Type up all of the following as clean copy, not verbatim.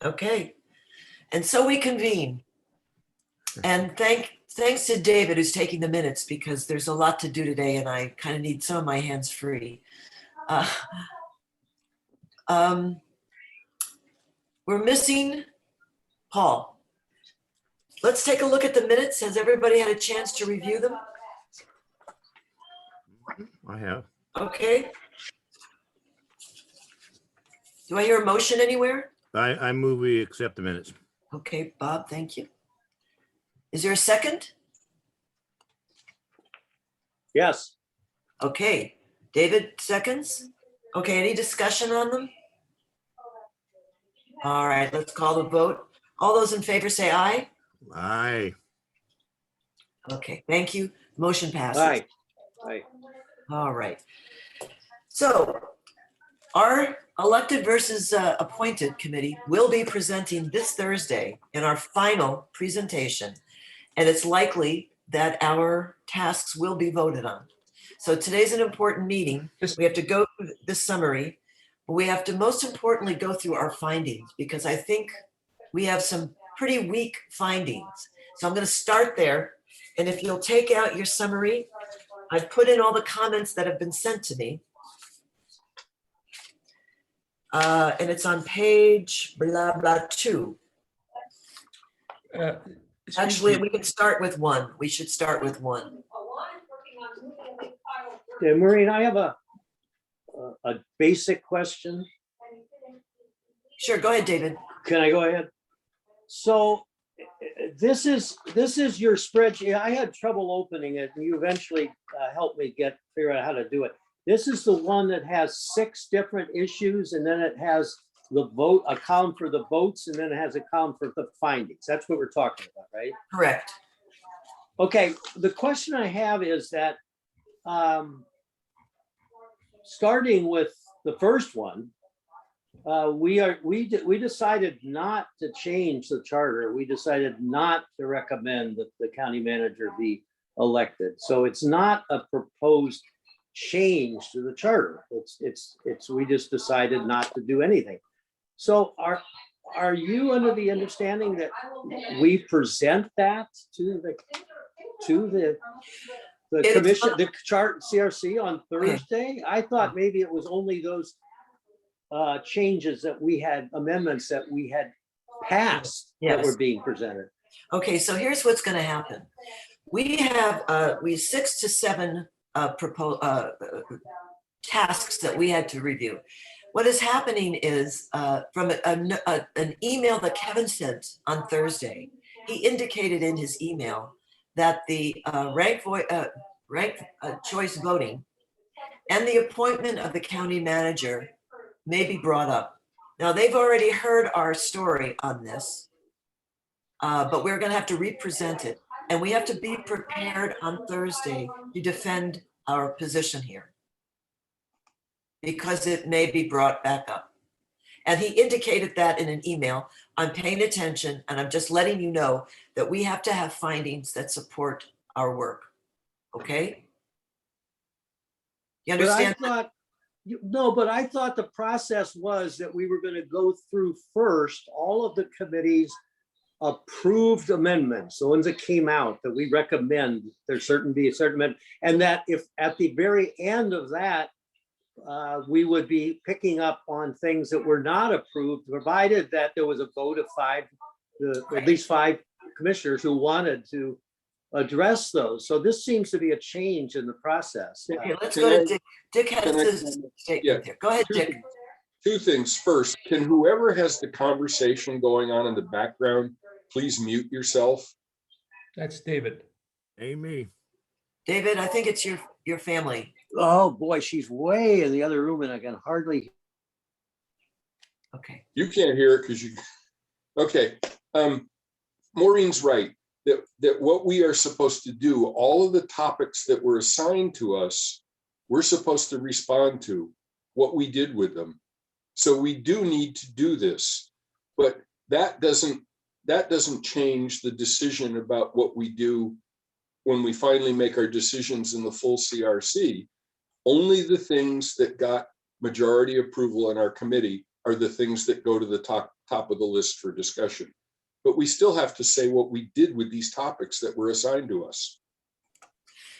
Okay. And so we convene. And thanks to David who's taking the minutes because there's a lot to do today and I kind of need some of my hands free. We're missing Paul. Let's take a look at the minutes. Has everybody had a chance to review them? I have. Okay. Do I hear a motion anywhere? I move we accept the minutes. Okay, Bob, thank you. Is there a second? Yes. Okay, David seconds. Okay, any discussion on them? All right, let's call the vote. All those in favor say aye. Aye. Okay, thank you. Motion passes. Aye. Aye. All right. So our elected versus appointed committee will be presenting this Thursday in our final presentation. And it's likely that our tasks will be voted on. So today's an important meeting. We have to go through this summary. But we have to most importantly go through our findings because I think we have some pretty weak findings. So I'm going to start there. And if you'll take out your summary, I've put in all the comments that have been sent to me. And it's on page blah, blah, 2. Actually, we can start with 1. We should start with 1. Yeah, Maureen, I have a basic question. Sure, go ahead, David. Can I go ahead? So this is your spreadsheet. I had trouble opening it and you eventually helped me figure out how to do it. This is the one that has 6 different issues and then it has the vote, a column for the votes, and then it has a column for the findings. That's what we're talking about, right? Correct. Okay, the question I have is that starting with the first one, we decided not to change the charter. We decided not to recommend that the county manager be elected. So it's not a proposed change to the charter. We just decided not to do anything. So are you under the understanding that we present that to the commission, the chart CRC on Thursday? I thought maybe it was only those changes that we had, amendments that we had passed that were being presented. Okay, so here's what's going to happen. We have 6 to 7 tasks that we had to review. What is happening is from an email that Kevin sent on Thursday, he indicated in his email that the ranked choice voting and the appointment of the county manager may be brought up. Now, they've already heard our story on this, but we're going to have to represent it. And we have to be prepared on Thursday to defend our position here because it may be brought back up. And he indicated that in an email. I'm paying attention and I'm just letting you know that we have to have findings that support our work. Okay? You understand? But I thought the process was that we were going to go through first all of the committee's approved amendments, the ones that came out that we recommend there be a certain amendment, and that if at the very end of that we would be picking up on things that were not approved, provided that there was a vote of 5, at least 5 commissioners who wanted to address those. So this seems to be a change in the process. Okay, let's go to Dick. Dick has his statement there. Go ahead, Dick. 2 things. First, can whoever has the conversation going on in the background, please mute yourself? That's David. Amy. David, I think it's your family. Oh boy, she's way in the other room and I can hardly. Okay. You can't hear it because you. Okay. Maureen's right that what we are supposed to do, all of the topics that were assigned to us, we're supposed to respond to what we did with them. So we do need to do this, but that doesn't change the decision about what we do when we finally make our decisions in the full CRC. Only the things that got majority approval in our committee are the things that go to the top top of the list for discussion. But we still have to say what we did with these topics that were assigned to us.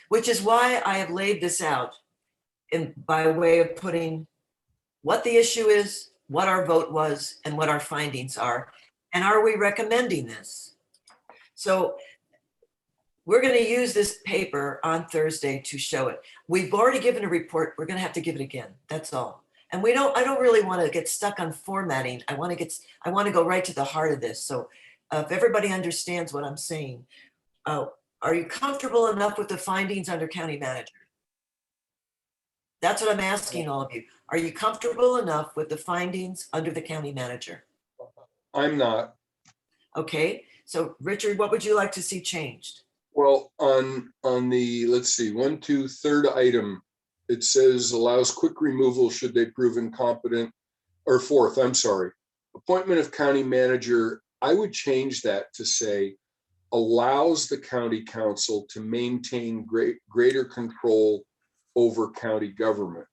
Which is why I have laid this out by way of putting what the issue is, what our vote was, and what our findings are. And are we recommending this? So we're going to use this paper on Thursday to show it. We've already given a report. We're going to have to give it again. That's all. And I don't really want to get stuck on formatting. I want to go right to the heart of this. So if everybody understands what I'm saying, are you comfortable enough with the findings under county manager? That's what I'm asking all of you. Are you comfortable enough with the findings under the county manager? I'm not. Okay, so Richard, what would you like to see changed? Well, on the, let's see, third item, it says allows quick removal should they prove incompetent, or fourth, I'm sorry. Appointment of county manager, I would change that to say allows the county council to maintain greater control over county government.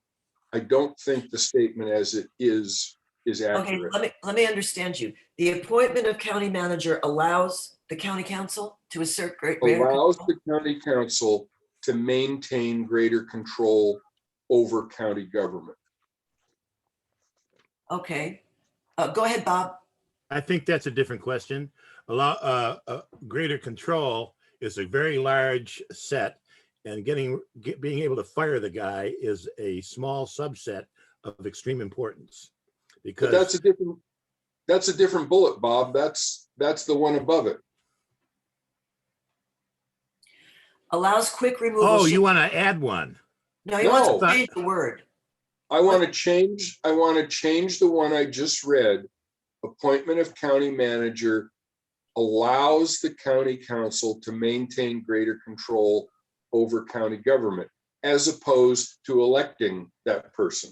I don't think the statement as it is Okay, accurate. let me understand you. The appointment of county manager allows the county council to assert greater Allows control? the county council to maintain greater control over county government. Okay, go ahead, Bob. I think that's a different question. Allow greater control is a very large set, and being able to fire the guy is a small subset of extreme importance. Because But that's a different bullet, Bob. That's the one above it. Allows quick removal. oh, you want to add one? No, he wants No. to change the word. I want to change the one I just read. Appointment of county manager allows the county council to maintain greater control over county government, as opposed to electing that person.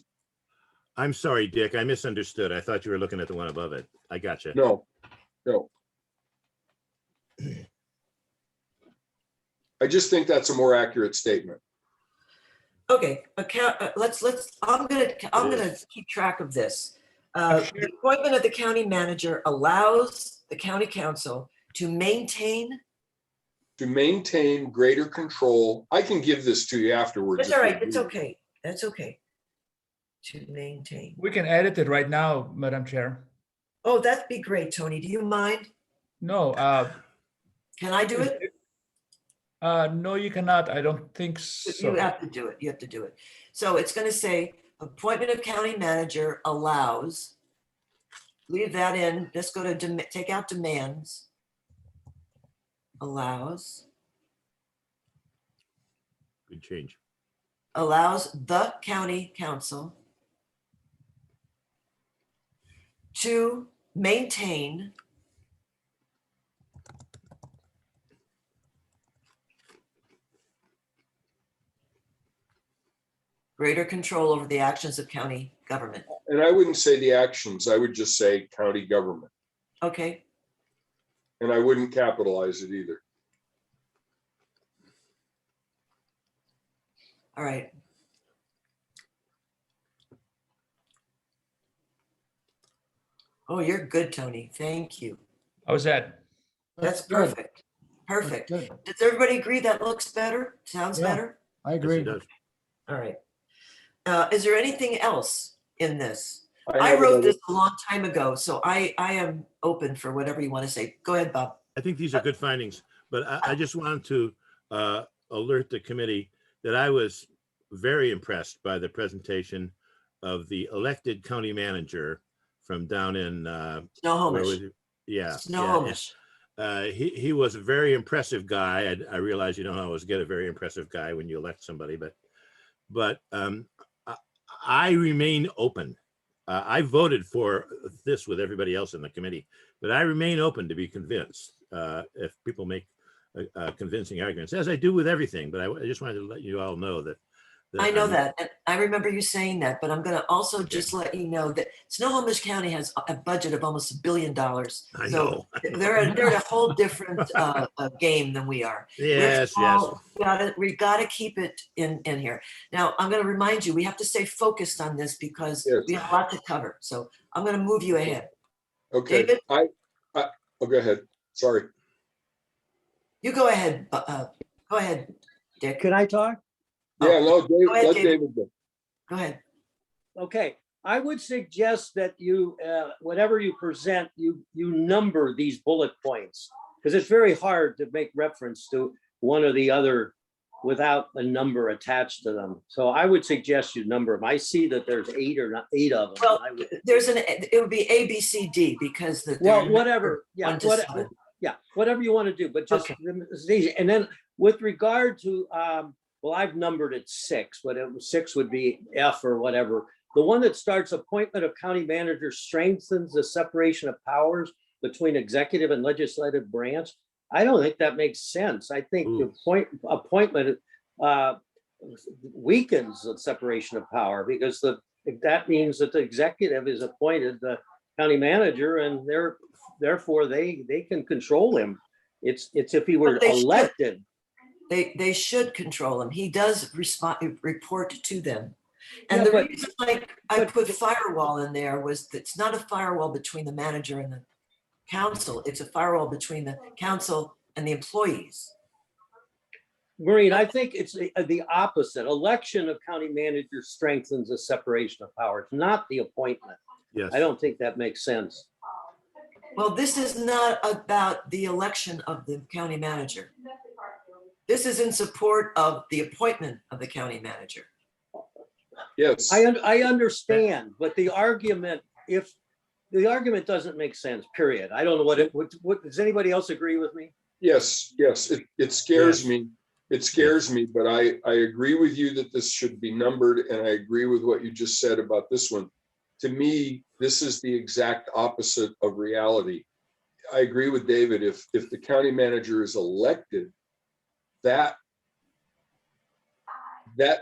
I'm sorry, Dick. I misunderstood. I thought you were looking at the one above it. I got you. No. I just think that's a more accurate statement. Okay, I'm gonna keep track of this. The appointment of the county manager allows the county council to maintain. Greater control. I can give this to you afterwards. It's if all you right, it's need. okay, that's okay. To maintain. We can edit it right now, Madam Chair. Oh, that'd be great, Tony. Do you mind? No, Can I do it? no, you cannot. I don't think You so. have to do it. You have to do it. So it's going to say appointment of county manager allows. Leave that in. Let's go to take out demands. Allows. Good change. Allows the county council to maintain greater control over the actions of county government. And I wouldn't say the actions, I would just say county government. Okay, And I wouldn't capitalize it either. all right. Oh, you're good, Tony. Thank you. How's that? That's good. perfect. Perfect. Good. Does everybody agree that looks better? Sounds Yeah. better? I Yes, agree. it does. All right. Is there anything else in this? I have wrote another- this a long time ago, so I am open for whatever you want to say. Go ahead, Bob. I think these are good findings, but I just wanted to alert the committee that I was very impressed by the presentation of the elected county manager from down in, where Snohomish. was it? Yeah. Snohomish. He was a very impressive guy. I realize you don't always get a very impressive guy when you elect somebody, but I remain open. I voted for this with everybody else in the committee, but I remain open to be convinced if people make convincing arguments, as I do with everything. But I just wanted to let you all know that. I know I'm- that. And I remember you saying that, but I'm going to also just let you know that Snohomish County has a budget of almost $1 billion. I So know. they're in a whole different game than we are. Yes, yes. We gotta keep it in here. Now, I'm gonna remind you, we have to stay focused on this because Yes. we have a lot to cover. So I'm gonna move you ahead. Okay, David? oh, go ahead. Sorry. You go ahead, go ahead, Dick. Can I talk? Yeah, no, Dave, Go ahead, let David. David go. Go ahead. Okay, I would suggest that you, whatever you present, you number these bullet points. Because it's very hard to make reference to one or the other without a number attached to them. So I would suggest you number them. I see that there's 8 of them. Well, I would- it would be A, B, C, D because Well, whatever, yeah, one to seven. whatever you want to do, but just, Okay. it's easy. And then with regard to, well, I've numbered it 6, but 6 would be F or whatever. The one that starts appointment of county manager strengthens the separation of powers between executive and legislative branch. I don't think that makes sense. I think the appointment weakens the separation of power because that means that the executive is appointed the county manager and therefore they can control him. It's if he were But they should. elected. They should control him. He does report to them. And Yeah, the but- reason I put firewall in there was that it's not a firewall between the manager and the council. It's a firewall between the council and the employees. Maureen, I think it's the opposite. Election of county manager strengthens the separation of powers, not the appointment. Yes. I don't think that makes sense. Well, this is not about the election of the county manager. This is in support of the appointment of the county manager. Yes, I understand, but the argument, if the argument doesn't make sense, period. I don't know what does anybody else agree with me? yes, it scares Yes. me. It scares me, but I agree with you that this should be numbered, and I agree with what you just said about this one. To me, this is the exact opposite of reality. I agree with David. If the county manager is elected, that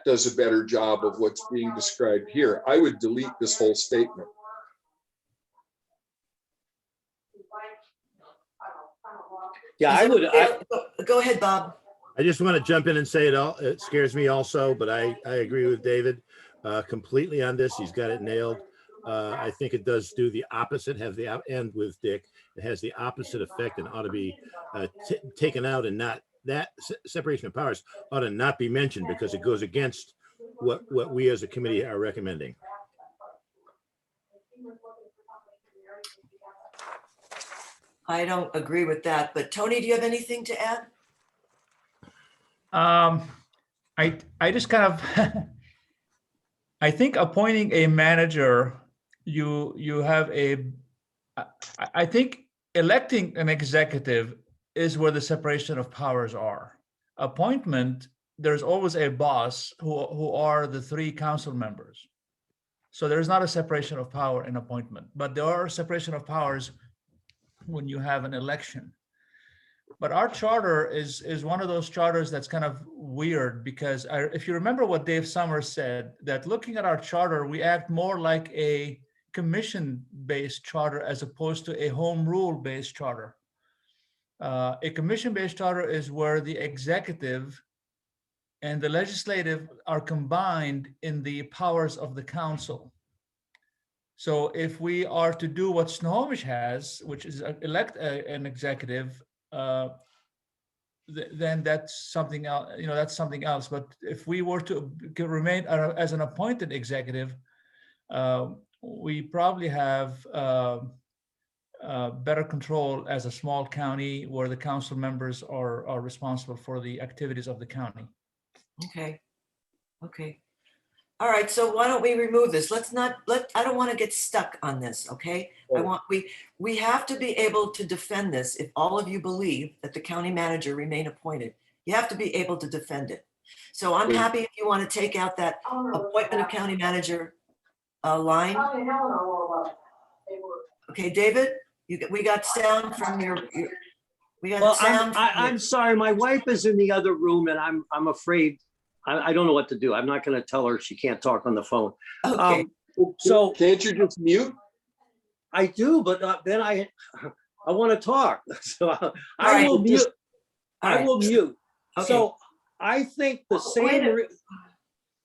does a better job of what's being described here. I would delete this whole statement. Yeah, I would. Go ahead, Bob. I just want to jump in and say it scares me also, but I agree with David completely on this. He's got it nailed. I think it does do the opposite, and with Dick, it has the opposite effect and ought to be taken out, and not that separation of powers ought to not be mentioned because it goes against what we as a committee are recommending. I don't agree with that, but Tony, do you have anything to add? I just kind of I think appointing a manager, you have I think electing an executive is where the separation of powers are. Appointment, there's always a boss who are the 3 council members. So there's not a separation of power in appointment, but there are separation of powers when you have an election. But our charter is one of those charters that's kind of weird because if you remember what Dave Summers said, that looking at our charter, we act more like a commission-based charter as opposed to a home rule-based charter. A commission-based charter is where the executive and the legislative are combined in the powers of the council. So if we are to do what Snohomish has, which is elect an executive, then that's something else. That's something else. But if we were to remain as an appointed executive, we probably have better control as a small county where the council members are responsible for the activities of the county. Okay. All right, so why don't we remove this? I don't want to get stuck on this, okay? We have to be able to defend this. If all of you believe that the county manager remain appointed, you have to be able to defend it. So I'm happy if you want to take out that appointment of county manager line. Okay, David, we got sound from your. We got Well, sound. I'm sorry. My wife is in the other room, and I'm afraid. I don't know what to do. I'm not going to tell her she can't talk on the phone. Okay. So Can't you just mute? I do, but then I want to talk. So I right, will mute. all I right. will mute. Okay. So I think the Wait same.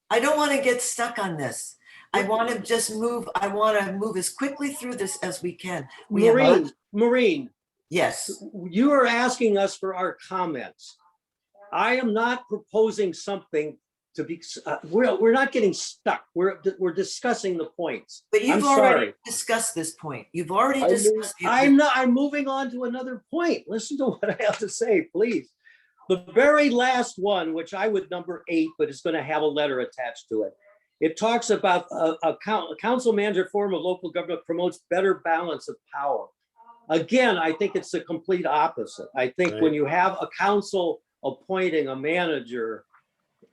I don't want to get stuck on this. I want to just move, I want to move as quickly through this as we can. We have Maureen, Yes, you are asking us for our comments. I am not proposing something to be, we're not getting stuck. We're discussing the points. but I'm you've already sorry. discussed this point. You've already I mean, discussed. I'm moving on to another point. Listen to what I have to say, please. The very last one, which I would number 8, but it's going to have a letter attached to it. It talks about a council manager form of local government promotes better balance of power. Again, I think it's the complete opposite. I think Right. when you have a council appointing a manager,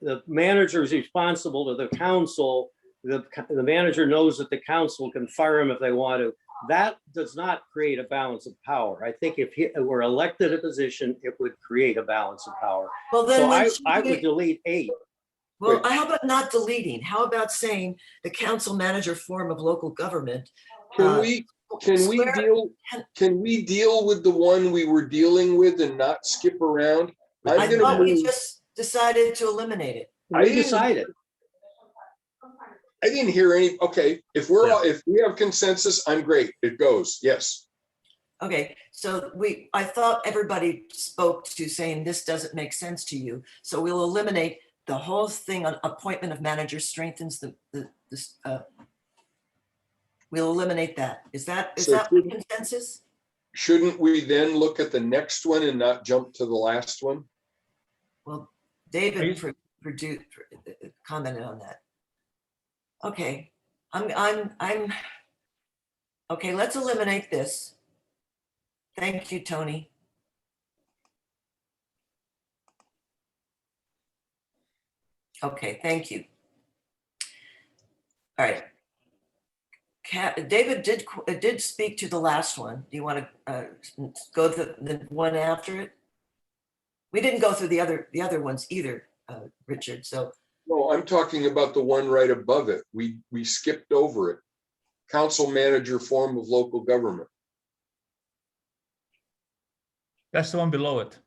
the manager is responsible to the council. The manager knows that the council can fire him if they want to. That does not create a balance of power. I think if he were elected a position, it would create a balance of power. Well, then So when I would delete 8. well, how about not deleting? How about saying the council manager form of local government? Can we swear- deal with the one we were dealing with and not skip around? I I'm gonna thought we move. just decided to eliminate it. We decided. I didn't hear any, okay, if we have consensus, I'm great, it goes, yes. Okay, so I thought everybody spoke to saying this doesn't make sense to you. So we'll eliminate the whole thing on appointment of manager strengthens we'll eliminate that. Is that So the consensus? Shouldn't we then look at the next one and not jump to the last one? Well, David commented on that. Okay, okay, let's eliminate this. Thank you, Tony. Okay, thank you. All right. David did speak to the last one. Do you want to go to the one after it? We didn't go through the other ones either, Richard. So No, I'm talking about the one right above it. We skipped over it. Council manager form of local government. That's the one below it.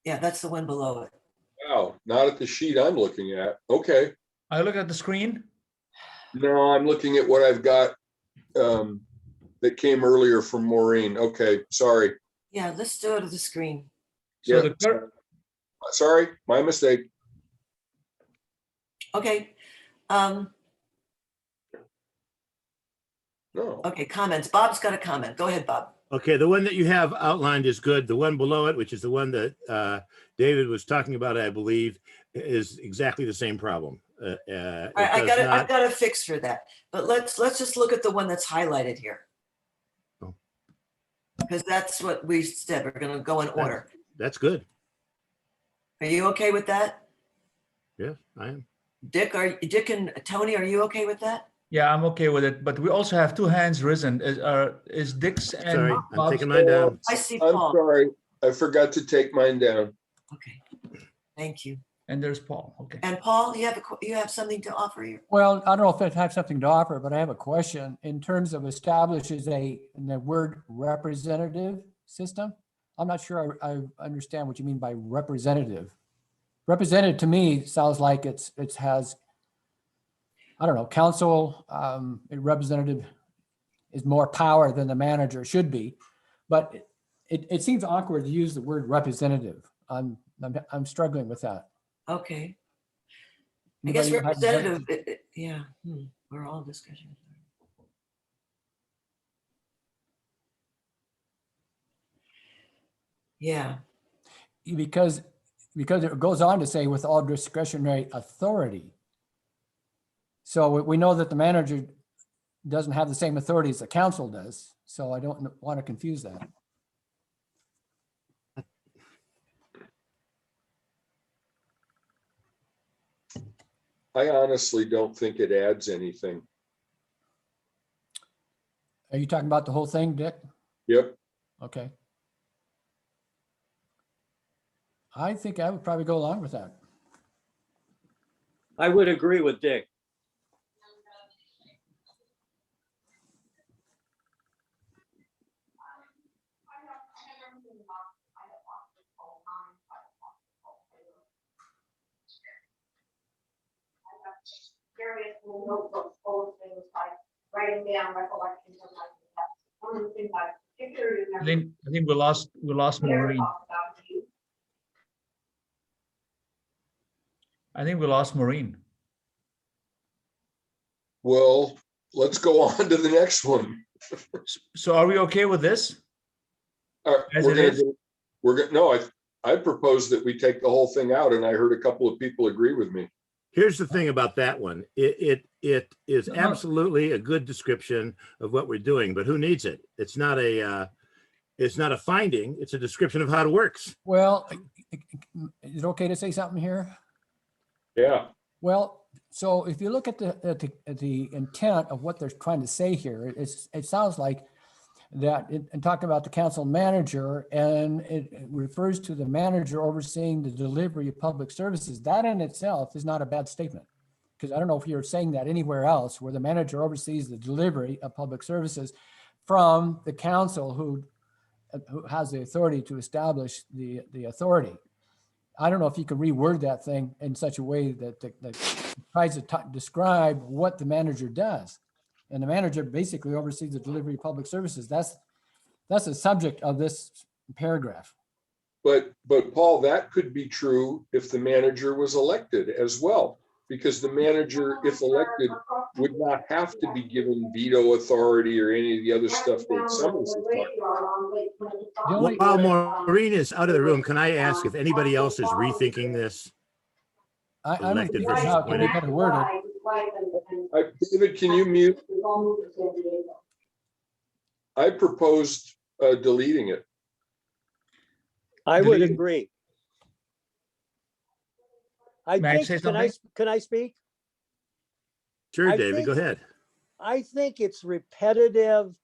yeah, that's the one below it. Wow, not at the sheet I'm looking at. Okay. I look at the screen. No, I'm looking at what I've got that came earlier from Maureen. Okay, sorry. Yeah, let's do it to the screen. So Yeah. Sorry, my mistake. Okay. No. Okay, comments. Bob's got a comment. Go ahead, Bob. Okay, the one that you have outlined is good. The one below it, which is the one that David was talking about, I believe, is exactly the same problem. All right, I've got a fix for that. But let's just look at the one that's highlighted here. Oh. Because that's what we said. We're going to go in order. That's good. Are you okay with that? Yes, I am. Dick and Tony, are you okay with that? Yeah, I'm okay with it. But we also have 2 hands risen. Is Dick's and Sorry, I'm Bob's? taking mine down. I see I'm Paul. sorry. I forgot to take mine down. Okay, thank you. And there's Paul. Okay. And Paul, you have something to offer here? Well, I don't know if I have something to offer, but I have a question in terms of establishes the word representative system. I'm not sure I understand what you mean by representative. Representative to me sounds like it has, I don't know, council, a representative is more power than the manager should be, but it seems awkward to use the word representative. I'm struggling with that. Okay. I guess Anybody have- representative, yeah, we're all discussing. Yeah, Because it goes on to say with all discretionary authority. So we know that the manager doesn't have the same authority as the council does. So I don't want to confuse that. I honestly don't think it adds anything. Are you talking about the whole thing, Dick? Yep. Okay. I think I would probably go along with that. I would agree with Dick. little notebooks full of things like writing down recollections of like that. One of the things I particularly remember. I think we lost Sarah Maureen. talked about you. I think we lost Maureen. Well, let's go on to the next one. So are we okay with this? As We're it gonna is? no, I propose that we take the whole thing out, and I heard a couple of people agree with me. Here's the thing about that one. It is No. absolutely a good description of what we're doing, but who needs it? It's not a finding. It's a description of how it works. Well, is it okay to say something here? Yeah, Well, so if you look at the intent of what they're trying to say here, it sounds like that and talking about the council manager, and it refers to the manager overseeing the delivery of public services. That in itself is not a bad statement, because I don't know if you're saying that anywhere else where the manager oversees the delivery of public services from the council who has the authority to establish the authority. I don't know if you can reword that thing in such a way that tries to describe what the manager does. And the manager basically oversees the delivery of public services. That's the subject of this paragraph. but Paul, that could be true if the manager was elected as well, because the manager, if elected, would not have to be given veto authority or any of the other stuff that Summers is talking about. While Maureen is out of the room, can I ask if anybody else is rethinking this? I'm Elected thinking versus how it can be appointed. better worded. David, can you mute? I proposed deleting it. I would Deleting- agree. May I say something? Can I speak? Sure, I David, go think- ahead. I think it's repetitive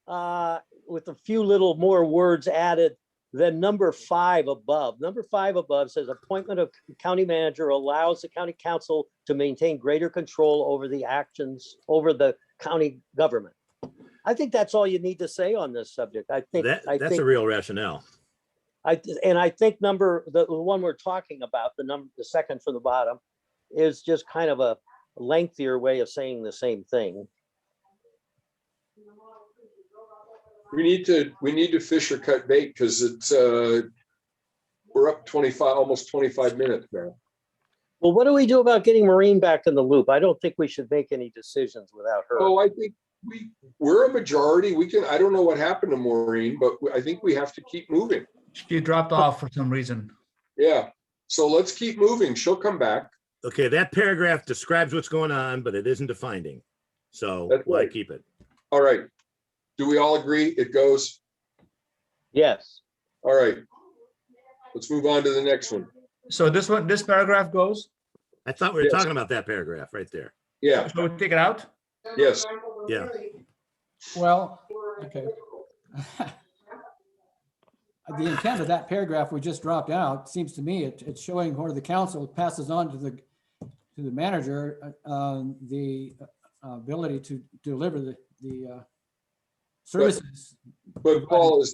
with a few little more words added than number 5 above. Number 5 above says appointment of county manager allows the county council to maintain greater control over the actions over the county government. I think that's all you need to say on this subject. I think That's a real rationale. I think the one we're talking about, the second from the bottom, is just kind of a lengthier way of saying the same thing. We need to fish or cut bait, because it's we're up 25, almost 25 minutes now. Well, what do we do about getting Maureen back in the loop? I don't think we should make any decisions without her. Oh, I think we're a majority. I don't know what happened to Maureen, but I think we have to keep moving. She dropped off for some reason. Yeah, so let's keep moving. She'll come back. Okay, that paragraph describes what's going on, but it isn't a finding. So That's why right. keep it? All right. Do we all agree it goes? Yes. All right. Let's move on to the next one. So this paragraph goes, I thought we were Yes. talking about that paragraph right there. Yeah, so we take it out? yes. Yeah. Well, okay. The intent of that paragraph we just dropped out, seems to me, it's showing where the council passes on to the manager, the ability to deliver the services. But Paul,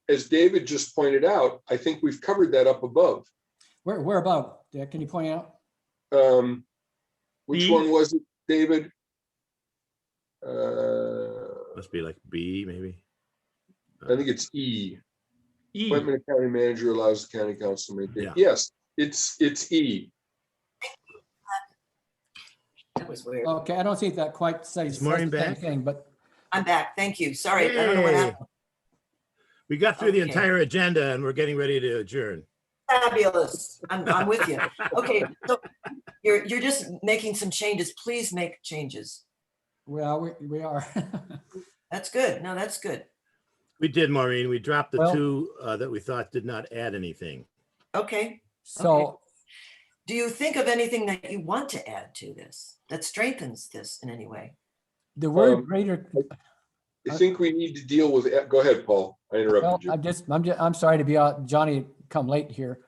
as David just pointed out, I think we've covered that up above. Where above, Dick? Can you point out? Which B? one was it, David? Must be like B, maybe. I think it's E. E. Appointment of county manager allows the county council to maintain. Yeah. Yes, it's E. That was weird. Okay, I don't see if that quite says Is Maureen the same back? thing, but I'm back. Thank you. Sorry, I don't know what Yay. happened. We got through the Okay. entire agenda and we're getting ready to adjourn. Fabulous. I'm with you. Okay, so you're just making some changes. Please make changes. well, we are. That's good. No, that's good. We did, Maureen. We dropped the Well- two that we thought did not add anything. Okay. So Do you think of anything that you want to add to this that strengthens this in any way? the word Um, greater, I think we need to deal with, go ahead, Paul. I well, interrupted you. I'm sorry to be out, Johnny, come late here.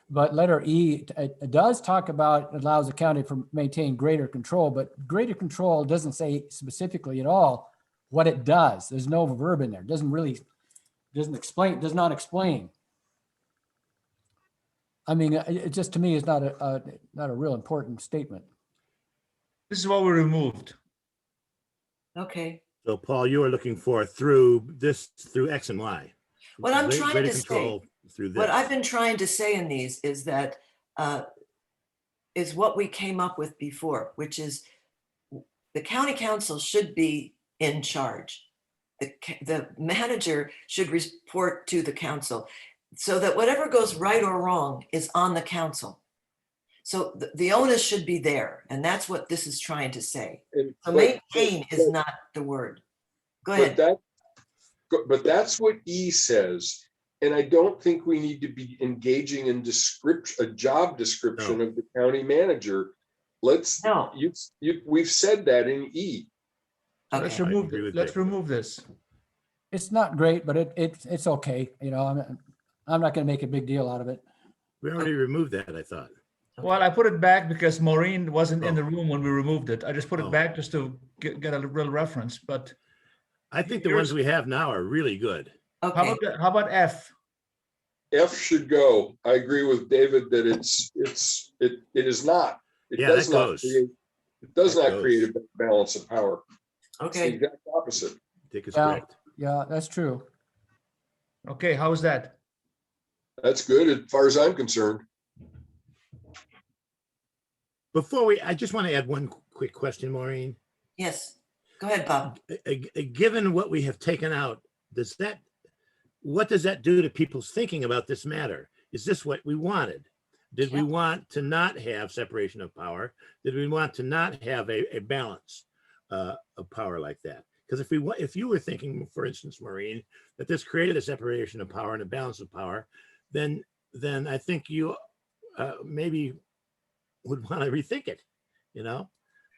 But letter E, it does talk about allows the county to maintain greater control, but greater control doesn't say specifically at all what it does. There's no verb in there. Does not explain. I mean, it just to me is not a real important statement. This is what we removed. Okay. So Paul, you are looking for through X and Y. What I'm trying Greater to say, control through what I've this. been trying to say in these is that is what we came up with before, which is the county council should be in charge. The manager should report to the council so that whatever goes right or wrong is on the council. So the onus should be there, and that's what this is trying to say. And- So but- maintain is not the word. Go But ahead. but that's what E says. And I don't think we need to be engaging in a job description No. of the county manager. Let's, No. we've said that in E. So let's Okay. remove, agree with let's David. remove this. It's not great, but it's okay. You know, I'm not going to make a big deal out of it. We already removed that, I thought. Well, I put it back because Maureen wasn't in Oh. the room when we removed it. I just put it Oh. back just to get a real reference, but I think the Yours- ones we have now are really good. Okay. how about F? F should go. I agree with David that it is not. It Yeah, does that not goes. create, it does That not create a goes. balance of power. It's the Okay. exact opposite. Dick is Yeah. correct. Yeah, that's true. Okay, how is that? That's good as far as I'm concerned. I just want to add one quick question, Maureen. Yes. Go ahead, Bob. Given what we have taken out, what does that do to people's thinking about this matter? Is this what we wanted? Did we Yeah. want to not have separation of power? Did we want to not have a balance of power like that? Because if you were thinking, for instance, Maureen, that this created a separation of power and a balance of power, then I think you maybe would want to rethink it, you know?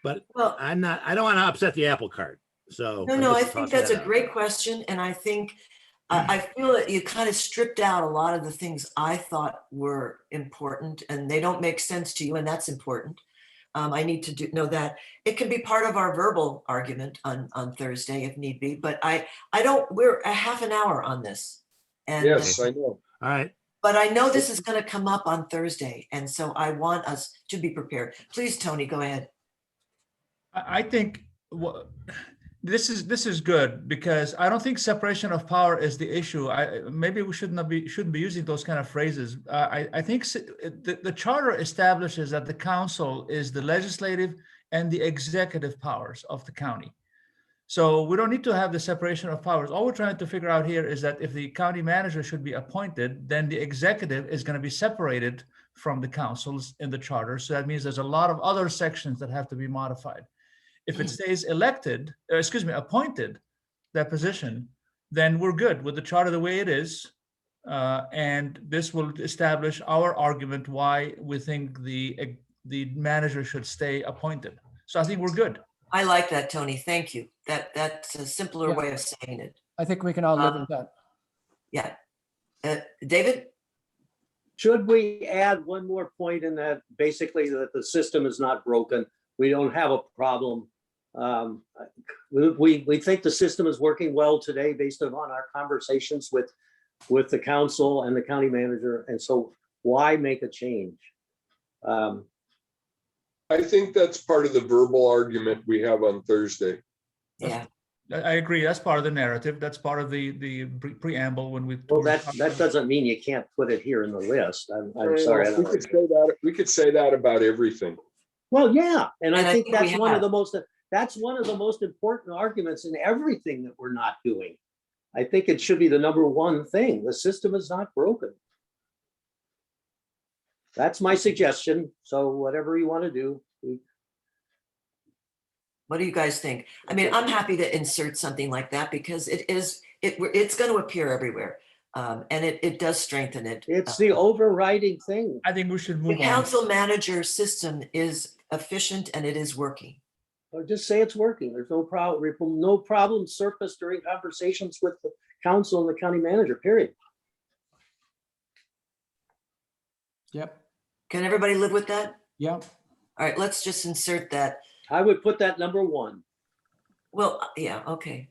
But Well, I don't want to upset the apple cart. So no, I'm no, I just think tossing that's that a out. great question. And I think, I feel that you kind of stripped out a lot of the things I thought were important and they don't make sense to you, and that's important. I need to know that. It can be part of our verbal argument on Thursday if need be, but we're a half an hour on this. And, Yes, I know. All right. but I know this is going to come up on Thursday. And so I want us to be prepared. Please, Tony, go ahead. I think this is good because I don't think separation of power is the issue. Maybe we shouldn't be using those kind of phrases. I think the charter establishes that the council is the legislative and the executive powers of the county. So we don't need to have the separation of powers. All we're trying to figure out here is that if the county manager should be appointed, then the executive is going to be separated from the councils in the charter. So that means there's a lot of other sections that have to be modified. If it stays appointed, that position, then we're good with the charter the way it is. And this will establish our argument why we think the manager should stay appointed. So I think we're good. I like that, Tony. Thank you. That's a simpler Yeah. way of saying it. I think we can all live with that. Yeah. David? Should we add one more point in that, basically that the system is not broken? We don't have a problem. We think the system is working well today based on our conversations with the council and the county manager. And so why make a change? I think that's part of the verbal argument we have on Thursday. Yeah. I agree. That's part of the narrative. That's part of the preamble when we. Well, that doesn't mean you can't put it here in the list. I'm sorry. I We don't- could say that about everything. Well, yeah, and And I I think think we that's one of have. the most important arguments in everything that we're not doing. I think it should be the number one thing. The system is not broken. That's my suggestion. So whatever you want to do. What do you guys think? I mean, I'm happy to insert something like that because it's going to appear everywhere. And it does strengthen it. It's the overriding thing. I think we should The move on. council manager system is efficient and it is working. Or just say it's working. There's no problem surfaced during conversations with the council and the county manager, period. Yep. Can everybody live with that? Yep. All right, let's just insert that. I would put that number one. Well, yeah, okay.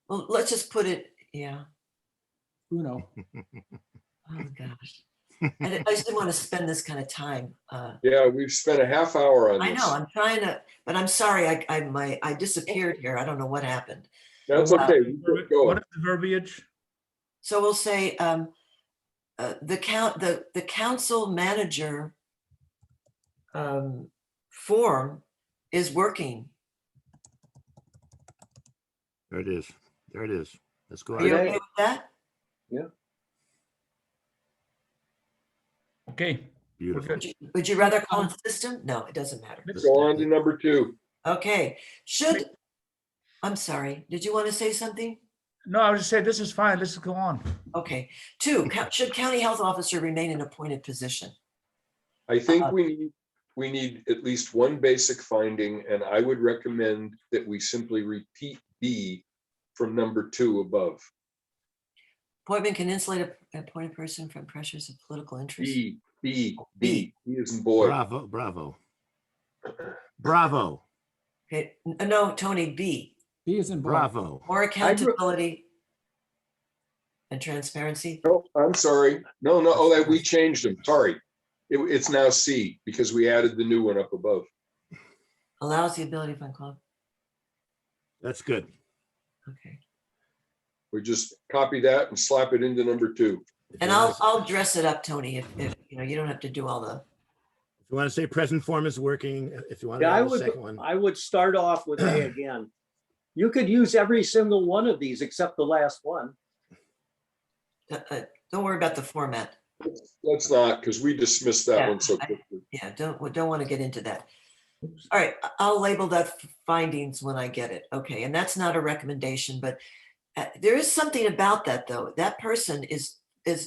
Well, let's just put it, yeah. Uno. Oh, gosh. I just didn't want to spend this kind of time. Yeah, we've spent a half hour on I this. know, I'm trying to, but I'm sorry, I disappeared here. I don't know what happened. That's What is okay. the We keep What going. is the verbiage? So we'll say, the council manager form is working. There it is. There it is. Let's go. Are you Today. okay with that? Okay. We're Beautiful. good. Would you rather call it system? No, it doesn't matter. Let's- Go on to number 2. Okay, I'm sorry, did you want to say something? No, I was just saying, this is fine. Let's go on. Okay, 2, should county health officer remain in appointed position? I think we need at least one basic finding, and I would recommend that we simply repeat B from number 2 above. Appointment can insulate an appointed person from pressures of political interest. B is in boy. Bravo, bravo. Bravo, Okay, no, Tony, B, B is in boy. bravo. more accountability and transparency. No, I'm sorry. No, we changed them. Sorry. It's now C because we added the new one up above. Allows the ability of unclog. That's good. Okay, We just copy that and slap it into number 2. If and you wanna- I'll dress it up, Tony, if you don't have to do all the, If you want to say present form is working, if you want to Yeah, add the second one. I would start off with A again. You could use every single one of these except the last one. don't worry about the format. Let's not, because we dismissed that Yeah, one so quickly. Yeah, don't want to get into that. All right, I'll label that findings when I get it. Okay, and that's not a recommendation, but there is something about that, though. That person is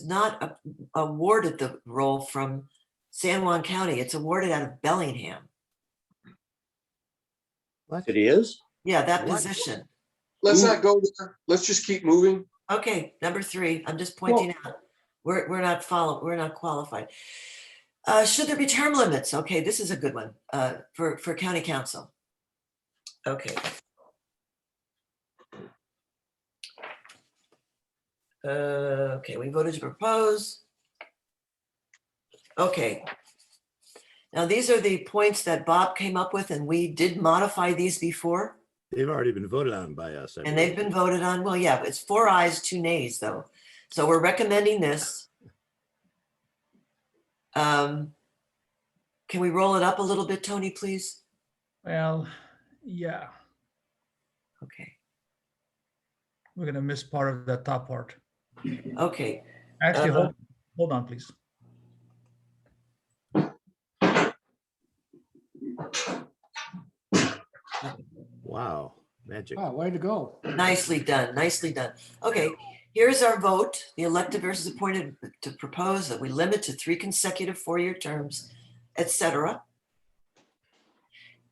not awarded the role from San Juan County. It's awarded out of Bellingham. What? It is? Yeah, that What? position. Let's not go there. Let's just keep moving. Okay, number 3, I'm just pointing out, we're not qualified. Should there be term limits? Okay, this is a good one, for county council. Okay. Okay, we voted to propose. Okay. Now, these are the points that Bob came up with, and we did modify these before, They've already been voted on by us. I and they've believe. been voted on. Well, yeah, it's 4 ayes, 2 nays, though. So we're recommending this. Can we roll it up a little bit, Tony, please? Well, yeah, Okay, we're gonna miss part of that top part. okay. Actually, Uh, hold on, please. Wow, magic. Wow, way to go. Nicely done, nicely done. Okay, here's our vote. The elected versus appointed to propose that we limit to 3 consecutive 4-year terms, etc.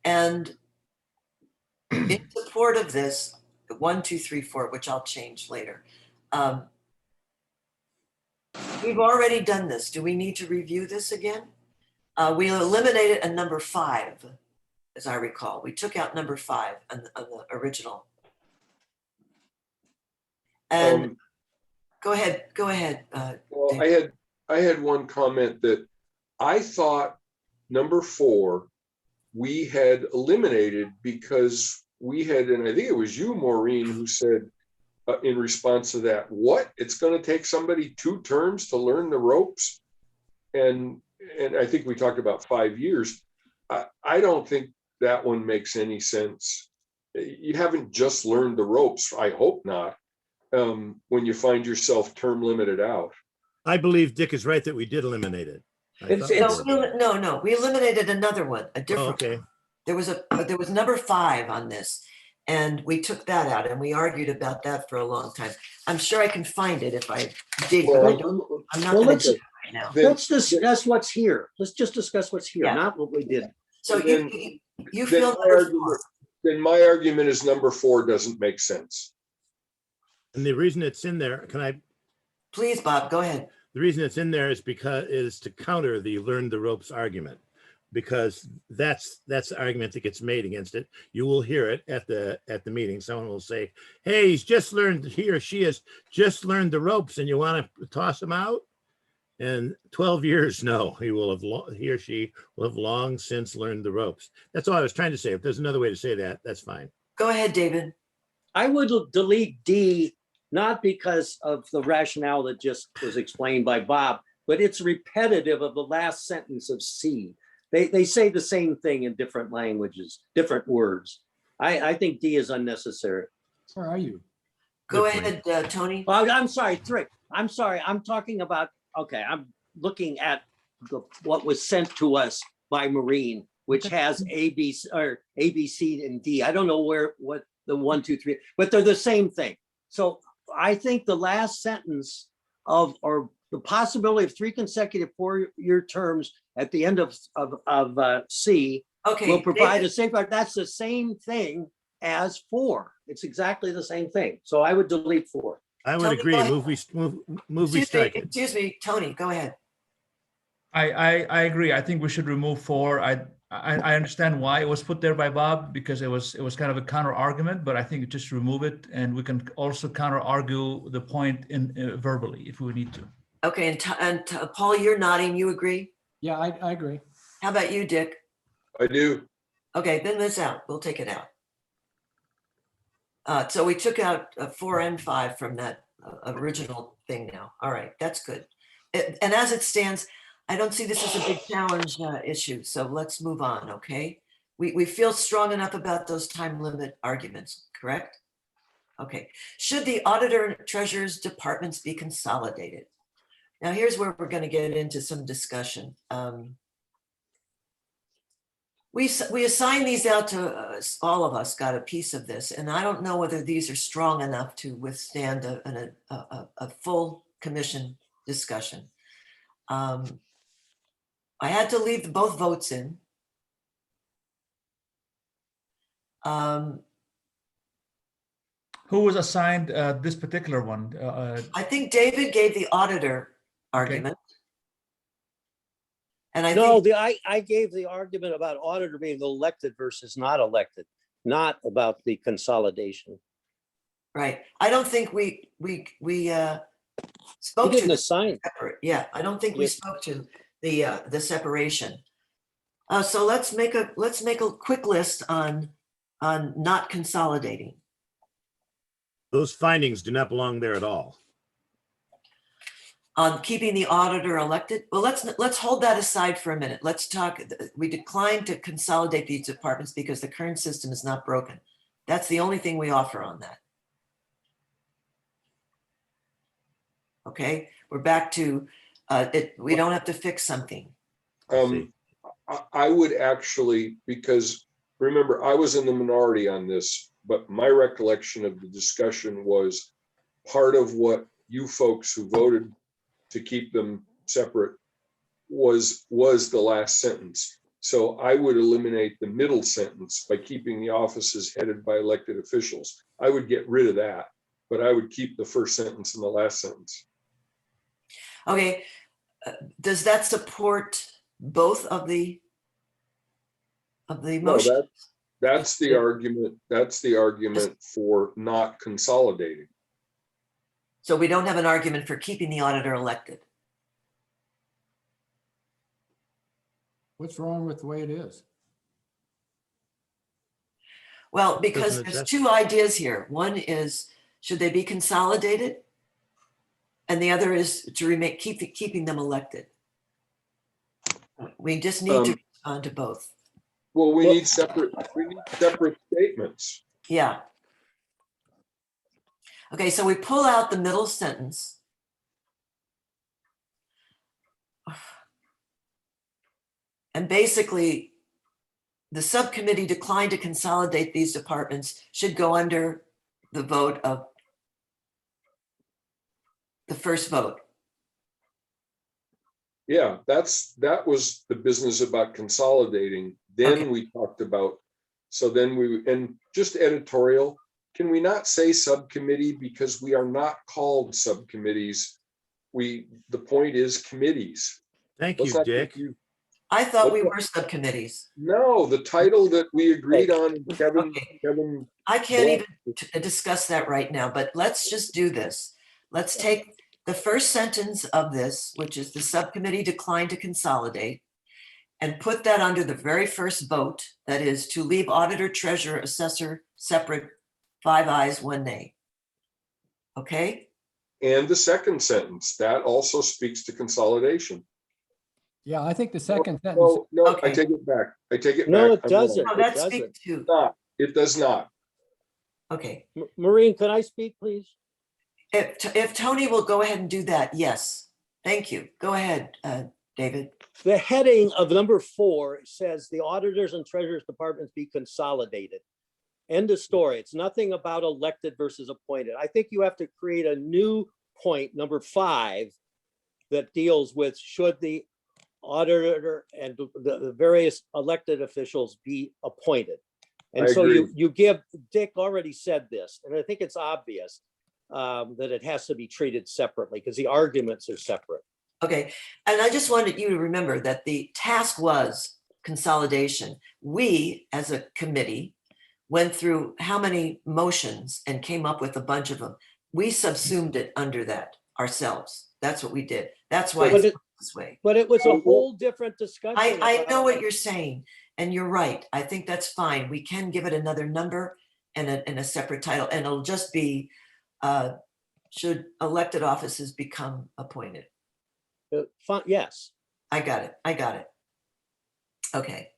And in support of this, 1, 2, 3, 4, which I'll change later. We've already done this. Do we need to review this again? We eliminated a number 5, as I recall. We took out number 5 on the original. And go ahead. Well, David. I had one comment that I thought number 4, we had eliminated because we had, and I think it was you, Maureen, who said in response to that, what? It's going to take somebody 2 terms to learn the ropes? And I think we talked about 5 years. I don't think that one makes any sense. You haven't just learned the ropes. I hope not. When you find yourself term limited out. I believe Dick is right that we did eliminate it. I It's- thought we it's- did. No, we eliminated another one, a Oh, different. okay. one. There was number 5 on this, and we took that out, and we argued about that for a long time. I'm sure I can find it if I dig, but I don't. I'm not Well, going let's, to do it right now. Then- let's discuss what's here. Let's just discuss what's here, Yeah. not what we did. So then- you then feel my number argument- 4. Then my argument is number 4 doesn't make sense. And the reason it's in there, Please, Bob, go ahead. the reason it's in there is to counter the learn the ropes argument, because that's the argument that gets made against it. You will hear it at the meeting. Someone will say, hey, he or she has just learned the ropes and you want to toss him out? And 12 years, no, he or she will have long since learned the ropes. That's all I was trying to say. If there's another way to say that, that's fine. Go ahead, David. I would delete D, not because of the rationale that just was explained by Bob, but it's repetitive of the last sentence of C. They say the same thing in different languages, different words. I think D is unnecessary. Where are you? Go Good point. ahead, Tony. Well, I'm sorry, 3. I'm sorry, I'm talking about, okay, I'm looking at what was sent to us by Marine, which has A, B, C, and D. I don't know what the 1, 2, 3, but they're the same thing. So I think the last sentence or the possibility of 3 consecutive 4-year terms at the end of C Okay. will provide David, a safeguard. That's the same thing as 4. It's exactly the same thing. So I would delete 4. I would Tony, agree. go ahead. Move we strike it. Excuse me, Tony, go ahead. I agree. I think we should remove 4. I understand why it was put there by Bob, because it was kind of a counter argument, but I think just remove it, and we can also counter argue the point verbally if we need to. Okay, and Paul, you're nodding, you agree? Yeah, I agree. How about you, Dick? I do. Okay, then that's out. We'll take it out. So we took out 4 and 5 from that original thing now. All right, that's good. And as it stands, I don't see this as a big challenge issue. So let's move on, okay? We feel strong enough about those time limit arguments, correct? Okay. Should the auditor and treasurer's departments be consolidated? Now here's where we're going to get into some discussion. We assign these out to all of us, got a piece of this, and I don't know whether these are strong enough to withstand a full commission discussion. I had to leave both votes in. Who was assigned this particular one? I think David gave the auditor argument. And I think I gave the argument about auditor being elected versus not elected, not about the consolidation. right. I don't think we We spoke didn't to assign. separate. Yeah, I don't think we Yeah. spoke to the separation. So let's make a quick list on not consolidating. Those findings do not belong there at all. On keeping the auditor elected. Well, let's hold that aside for a minute. Let's talk. We declined to consolidate these departments because the current system is not broken. That's the only thing we offer on that. Okay, we're back to we don't have to fix something. I would actually, because remember, I was in the minority on this, but my recollection of the discussion was part of what you folks who voted to keep them separate was the last sentence. So I would eliminate the middle sentence by keeping the offices headed by elected officials. I would get rid of that, but I would keep the first sentence and the last sentence. Okay, does that support both of the No, motions? that's the argument. That's the argument for not consolidating. So we don't have an argument for keeping the auditor elected. What's wrong with the way it is? Well, because Doesn't there's it- two ideas here. One is, should they be consolidated? And the other is to remain, keeping them elected. We just need to respond to both. Well, we need separate statements. Yeah. Okay, so we pull out the middle sentence. And basically, the subcommittee declined to consolidate these departments should go under the vote of the first vote. Yeah, that was the business about consolidating. Then Okay. we talked about, and just editorial, can we not say subcommittee because we are not called subcommittees? The point is committees. Thank Let's you, not Dick. confuse- I thought we What- were subcommittees. No, the title that we agreed on, Kevin, Okay. Kevin. I can't Well- even discuss that right now, but let's just do this. Let's take the first sentence of this, which is the subcommittee declined to consolidate, and put that under the very first vote, that is to leave auditor, treasurer, assessor separate, 5 ayes, 1 nay. Okay, And the second sentence, that also speaks to consolidation. Yeah, I think the second sentence, No, no, I Okay. take it back. I take it back. No, it I'm wrong. doesn't. no, It that doesn't. speaks to, It does not. okay. Maureen, can I speak, please? If Tony will go ahead and do that, yes. Thank you. Go ahead, David. The heading of number 4 says the auditors and treasurers departments be consolidated. End of story. It's nothing about elected versus appointed. I think you have to create a new point, number 5, that deals with should the auditor and the various elected officials be appointed. And I so agree. you give, Dick already said this, and I think it's obvious that it has to be treated separately because the arguments are separate. Okay, and I just wanted you to remember that the task was consolidation. We, as a committee, went through how many motions and came up with a bunch of them. We subsumed it under that ourselves. That's what we did. That's why But it's this way. But it was a whole different discussion. I about- know what you're saying, and you're right. I think that's fine. We can give it another number and a separate title, and it'll just be, should elected offices become appointed? Yes. I got it. I got it. Okay.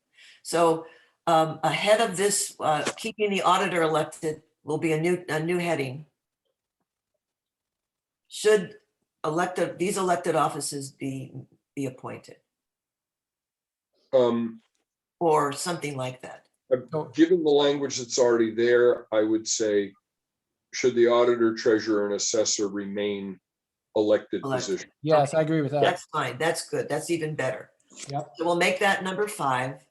So ahead of this, keeping the auditor elected will be a new heading. Should these elected offices be appointed or something like that? Given the language that's already there, I would say, should the auditor, treasurer, and assessor remain elected Elected. positions? yes, I agree with that. That's fine. That's good. That's even better. Yep. So we'll make that number 5.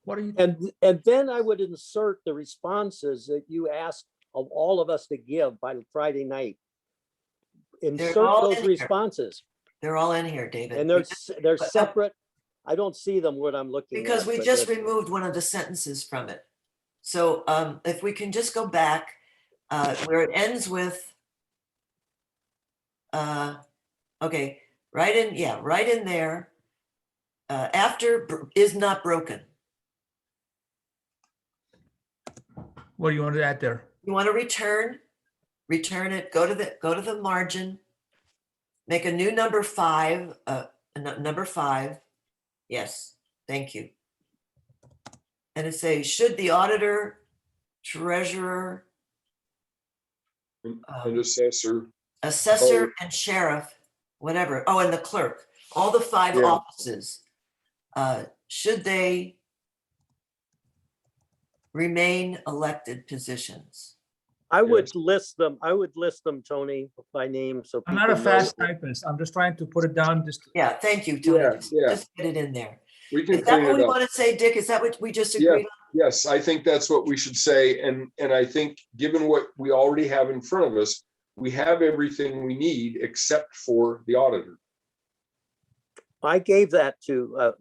What are you? And then I would insert the responses that you asked of all of us to give by Friday night. Insert all those in here. responses. They're all in here, David. And they're but- separate. I don't see them what I'm looking at. Because we but just they're- removed one of the sentences from it. So if we can just go back where it ends with, okay, right in there, after is not broken. What do you want to add there? You want to return it, go to the margin, make a new number 5, number 5. Yes, thank you. And it says, should the auditor, treasurer, And assessor, assessor and sheriff, whatever, and the clerk, all the 5 Yeah. offices, should they remain elected positions? I would Yes. list them. I would list them, Tony, by name. So I'm not a people know. fast typist. I'm just trying to put it down. Just Yeah, thank you, Tony. Yeah, yeah. Just get it in there. we can Is that clean what we it up. want to say, Dick? Is that what we just Yeah. agreed on? Yes, I think that's what we should say. And I think, given what we already have in front of us, we have everything we need except for the auditor. I gave that to,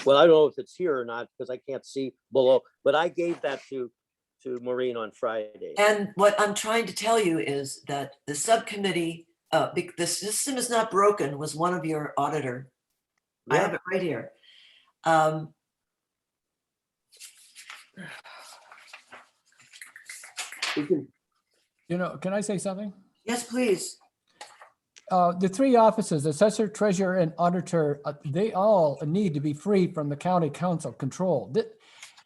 well, I don't know if it's here or not because I can't see below, but I gave that to Maureen on Friday. And what I'm trying to tell you is that the subcommittee, the system is not broken was one of your auditor. I have it right here. We can- Can I say something? Yes, please. The 3 offices, assessor, treasurer, and auditor, they all need to be free from the county council control.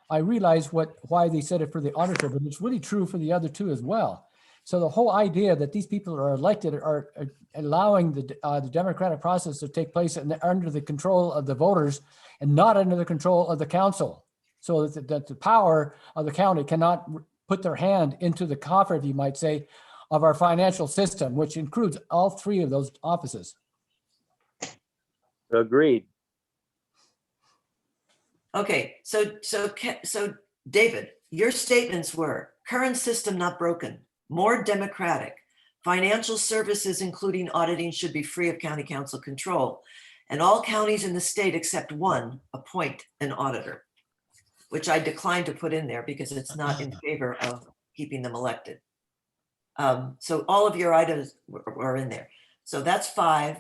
I realize why they said it for the auditor, but it's really true for the other 2 as well. So the whole idea that these people are elected are allowing the democratic process to take place under the control of the voters and not under the control of the council. So that the power of the county cannot put their hand into the coffer, if you might say, of our financial system, which includes all 3 of those offices. Agreed. Okay, so David, your statements were current system not broken, more democratic, financial services, including auditing, should be free of county council control, and all counties in the state except 1 appoint an auditor, which I declined to put in there because it's not in favor of keeping them elected. So all of your items were in there. So that's 5.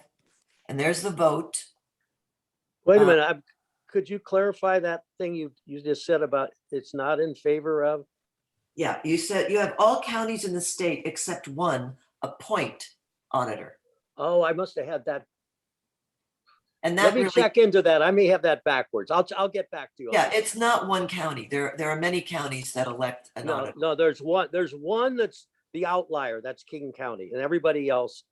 And there's the vote. Wait a minute, could you clarify that thing you just said about it's not in favor of? Yeah, you said you have all counties in the state except one appoint auditor. Oh, I must have had that. And Let that me really, check into that. I may have that backwards. I'll get back to you. on yeah, that. it's not one county. There are many counties that elect an No, auditor. no, there's one that's the outlier. That's King County, and everybody else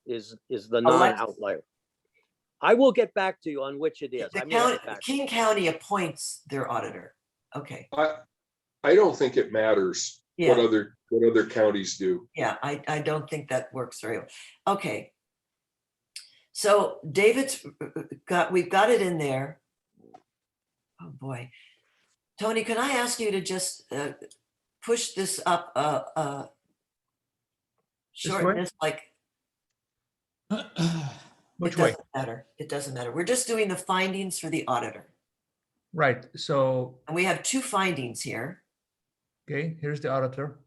is the non-outlier. I will get back to you on which it is. The I may have county, it back. King County appoints their auditor. Okay, I don't think it matters what yeah, other counties do. yeah, I don't think that works very well. Okay. So David's we've got it in there. Oh, boy. Tony, can I ask you to just push this up, shorten way? this, like, Which it way? doesn't matter. It doesn't matter. We're just doing the findings for the auditor. Right, so, And we have 2 findings here. okay, here's the auditor.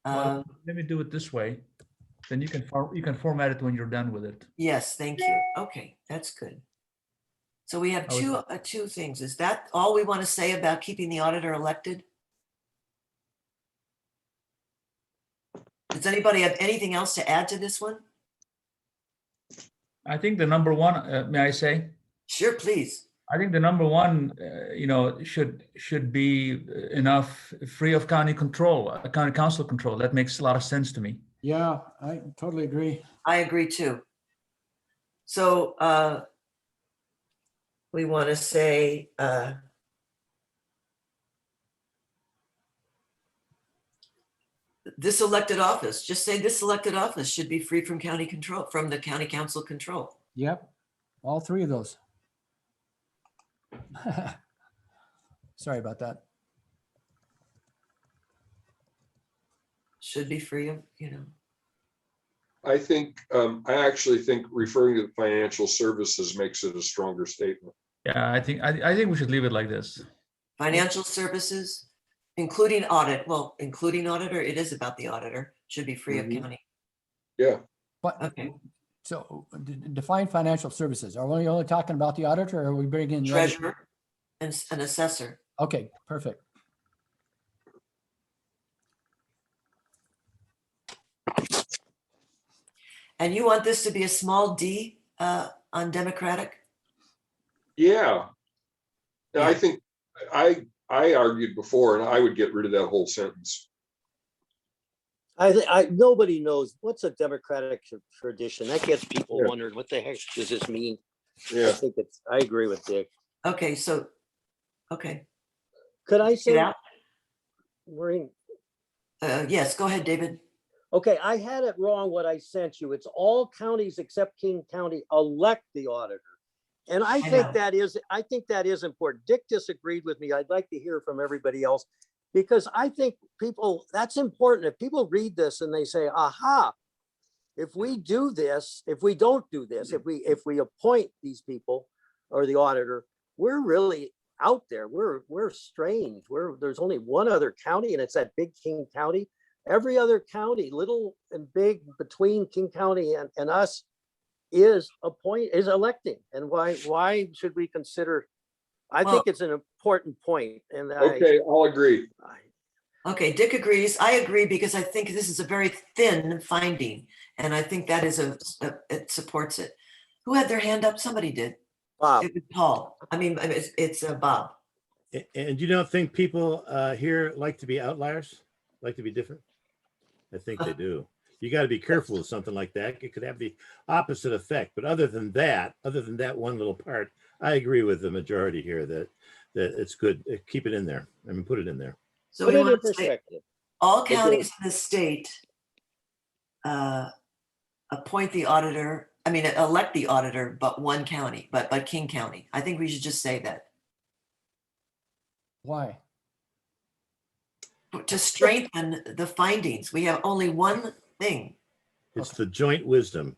Well, Um, let me do it this way. Then you can format it when you're done with it. Yes, thank you. Okay, that's good. So we have I was- two things. Is that all we want to say about keeping the auditor elected? Does anybody have anything else to add to this one? I think the number one, may I say? Sure, please. I think the number one, should be enough free of county control, county council control. That makes a lot of sense to me. Yeah, I totally agree. I agree too. So we want to say this elected office, just say this elected office should be free from county control, from the county council control. Yep, all 3 of those. Sorry about that. Should be free of, I actually think referring to the financial services makes it a stronger statement. Yeah, I think we should leave it like this. financial services, including audit. Well, including auditor, it is about the auditor, should be free of Mhm. county. Yeah, But, Okay. so define financial services. Are we only talking about the auditor or are we bringing in? the other- Treasurer and an assessor. Okay, perfect. And you want this to be a small d on Democratic? yeah. And I Yeah. think I argued before, and I would get rid of that whole sentence. Nobody knows what's a democratic tradition. That gets people Yeah. wondering, what the heck does this mean? I Yeah, think I agree with Dick. Okay, so, okay, Could I get say, out. Maureen? Yes, go ahead, David. Okay, I had it wrong what I sent you. It's all counties except King County elect the auditor. And I know. think that is important. Dick disagreed with me. I'd like to hear from everybody else because I think that's important. If people read this and they say, aha, if we do this, if we don't do this, if we appoint these people or the auditor, we're really out there. We're strange. There's only one other county and it's that big King County. Every other county, little and big between King County and us is electing. And why should we consider? I Well- think it's an important point. And okay, I'll agree. Okay, Dick agrees. I agree because I think this is a very thin finding. And I think that is it supports it. Who had their hand up? Somebody did. Bob, It was Paul. I mean, it's Bob. And you don't think people here like to be outliers, like to be different? I think they do. You got to be careful with something like that. It could have the opposite effect. But other than that one little part, I agree with the majority here that it's good. Keep it in there. I mean, put it in there. So put we it in want to say perspective. all Okay. counties in the state appoint the auditor, I mean, elect the auditor, but one county, but King County. I think we should just say that Why? to strengthen the findings. We have only one thing. It's the joint wisdom.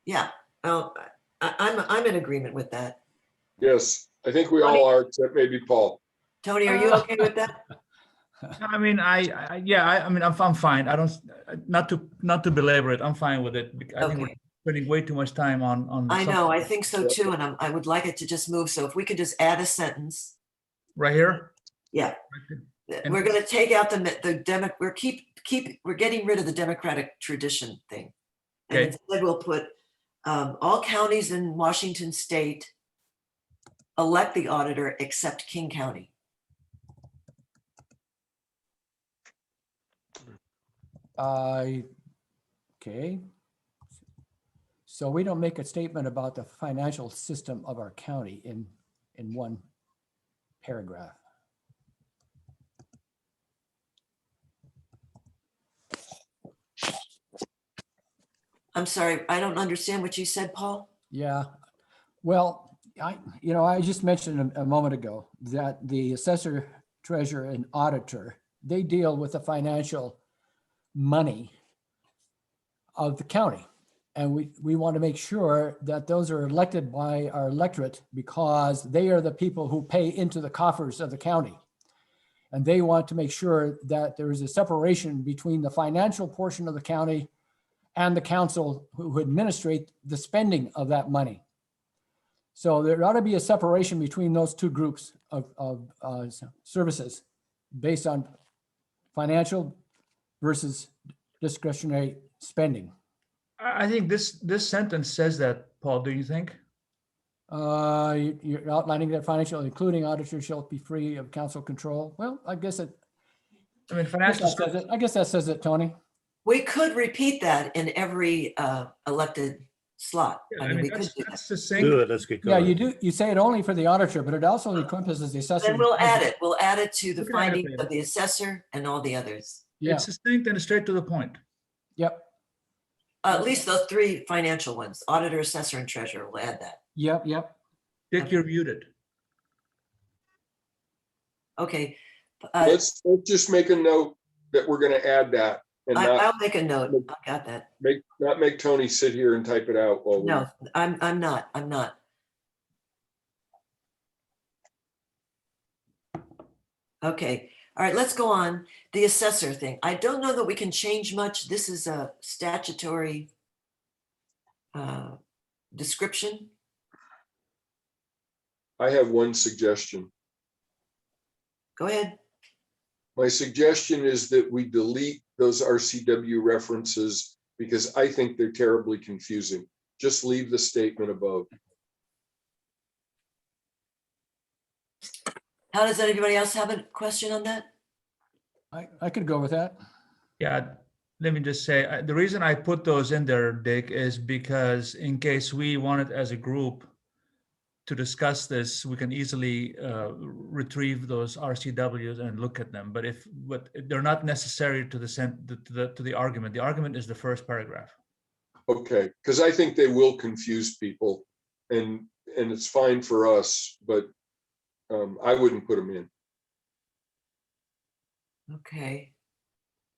Yeah, well, I'm in agreement with that. Yes, I think we all are, except maybe Paul. Tony, are you okay with that? I mean, I mean, I'm fine. I don't, not to belabor it, I'm fine with it. I think we're Okay. spending way too much time on. I know, something I think so too, and I would like it to just move. So if we could just add a sentence. Right here. Yeah. And- We're gonna take out we're getting rid of the democratic tradition thing. And Okay. instead we'll put, all counties in Washington state elect the auditor except King County. Okay. So we don't make a statement about the financial system of our county in one paragraph. I'm sorry, I don't understand what you said, Paul. Yeah, well, I just mentioned a moment ago that the assessor, treasurer, and auditor, they deal with the financial money of the county. And we want to make sure that those are elected by our electorate because they are the people who pay into the coffers of the county. And they want to make sure that there is a separation between the financial portion of the county and the council who administrate the spending of that money. So there ought to be a separation between those two groups of services based on financial versus discretionary spending. I think this sentence says that, Paul, do you think? You're outlining that financial, including auditors, shall be free of council control. Well, I guess I mean, financial. I guess that says it, Tony. We could repeat that in every elected slot. Yeah, I mean, we could that's do that. succinct. Do it, let's get Yeah, going. you do. You say it only for the auditor, but it also encompasses the assessor. Then we'll add it. We'll add it to the We can add it findings later. of the assessor and all the others. Yeah, It's succinct and straight to the point. yep, At least those three financial ones, auditor, assessor, and treasurer. We'll add that. yep. Dick, you're muted. Okay. Let's just make a note that we're gonna add that and I'll make a note. I got that. not make Tony sit here and type it out while we. No, I'm not. Okay, all right, let's go on. The assessor thing. I don't know that we can change much. This is a statutory description. I have one suggestion. Go ahead. My suggestion is that we delete those RCW references because I think they're terribly confusing. Just leave the statement above. How does anybody else have a question on that? I could go with that. Yeah, let me just say, the reason I put those in there, Dick, is because in case we wanted as a group to discuss this, we can easily retrieve those RCWs and look at them. But they're not necessary to the argument. The argument is the first paragraph. Okay, because I think they will confuse people and it's fine for us, but I wouldn't put them in. Okay.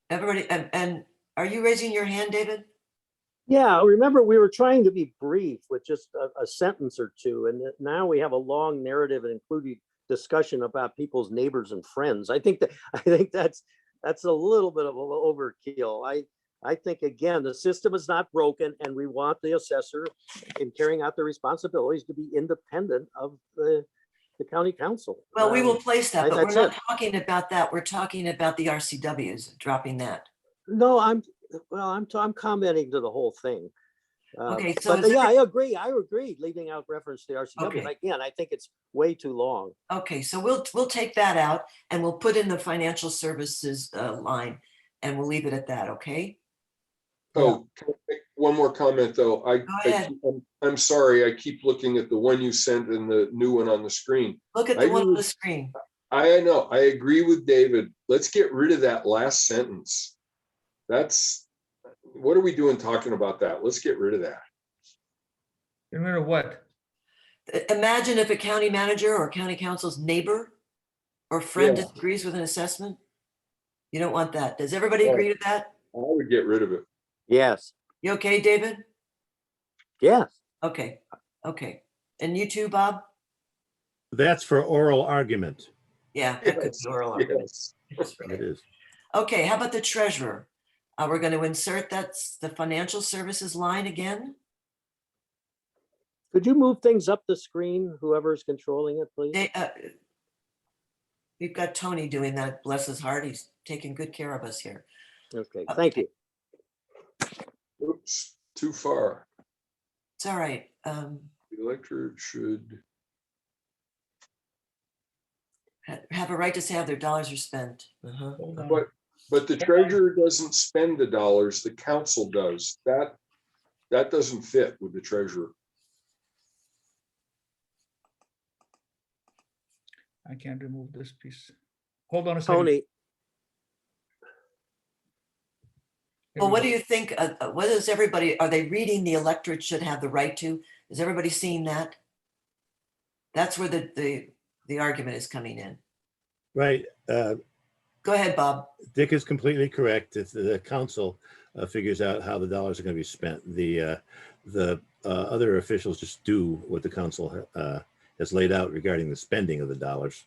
Everybody, and are you raising your hand, David? Yeah, remember, we were trying to be brief with just a sentence or two, and now we have a long narrative and including discussion about people's neighbors and friends. I think that's a little bit of an overkill. I think, again, the system is not broken, and we want the assessor in carrying out their responsibilities to be independent of the county council. Well, we will place that, but we're that's not it. talking about that. We're talking about the RCWs, dropping that. No, I'm commenting to the whole thing. Okay, so But is yeah, I agree, leaving out reference to the RCW. Okay. But again, I think it's way too long. Okay, so we'll take that out and we'll put in the financial services line and we'll leave it at that, okay? Oh, can I make one more comment though. ahead. I'm sorry, I keep looking at the one you sent and the new one on the screen. Look at I the one on agree the screen. I know, I agree with David. Let's get rid of that last sentence. What are we doing talking about that? Let's get rid of that. Remember what? Imagine if a county manager or county council's neighbor or friend Yeah. disagrees with an assessment. You don't want that. Does everybody agree to that? I would get rid of it. Yes, You okay, David? yes. Okay, okay. And you too, Bob? That's for oral argument. Yeah, that could be oral argument. Yes. It is. Okay, how about the treasurer? We're going to insert that's the financial services line again. Could you move things up the screen, whoever's controlling it, please? We've got Tony doing that. Bless his heart. He's taking good care of us here. Okay, thank you. Oops, too far. It's all right. The electorate should, Have a right to say how their dollars are spent. Hold on. but the treasurer doesn't spend the dollars, the council does. That doesn't fit with the treasurer. I can't remove this piece. Hold on a second. Tony, Here Well, we what go. do you think? What is everybody, are they reading the electorate should have the right to? Is everybody seeing that? That's where the argument is coming in. Right. Go ahead, Bob. Dick is completely correct. If the council figures out how the dollars are going to be spent, the other officials just do what the council has laid out regarding the spending of the dollars.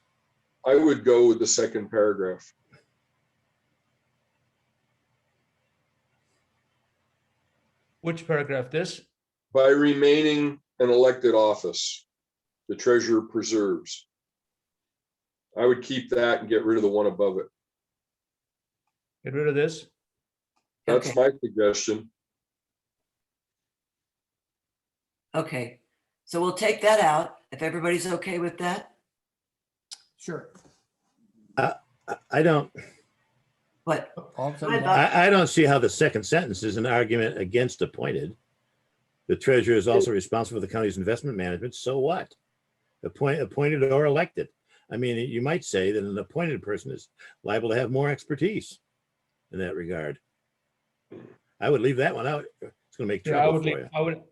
I would go with the second paragraph. Which paragraph? This? By remaining an elected office, the treasurer preserves. I would keep that and get rid of the one above it. Get rid of this? That's Okay. my suggestion. Okay. So we'll take that out if everybody's okay with that. Sure. I don't. What? All of a sudden, Hi, Bob. I don't see how the second sentence is an argument against appointed. The treasurer is also responsible for the county's investment management. So what? Appointed or elected. I mean, you might say that an appointed person is liable to have more expertise in that regard. I would leave that one out. It's going to make Yeah, I trouble would, for you.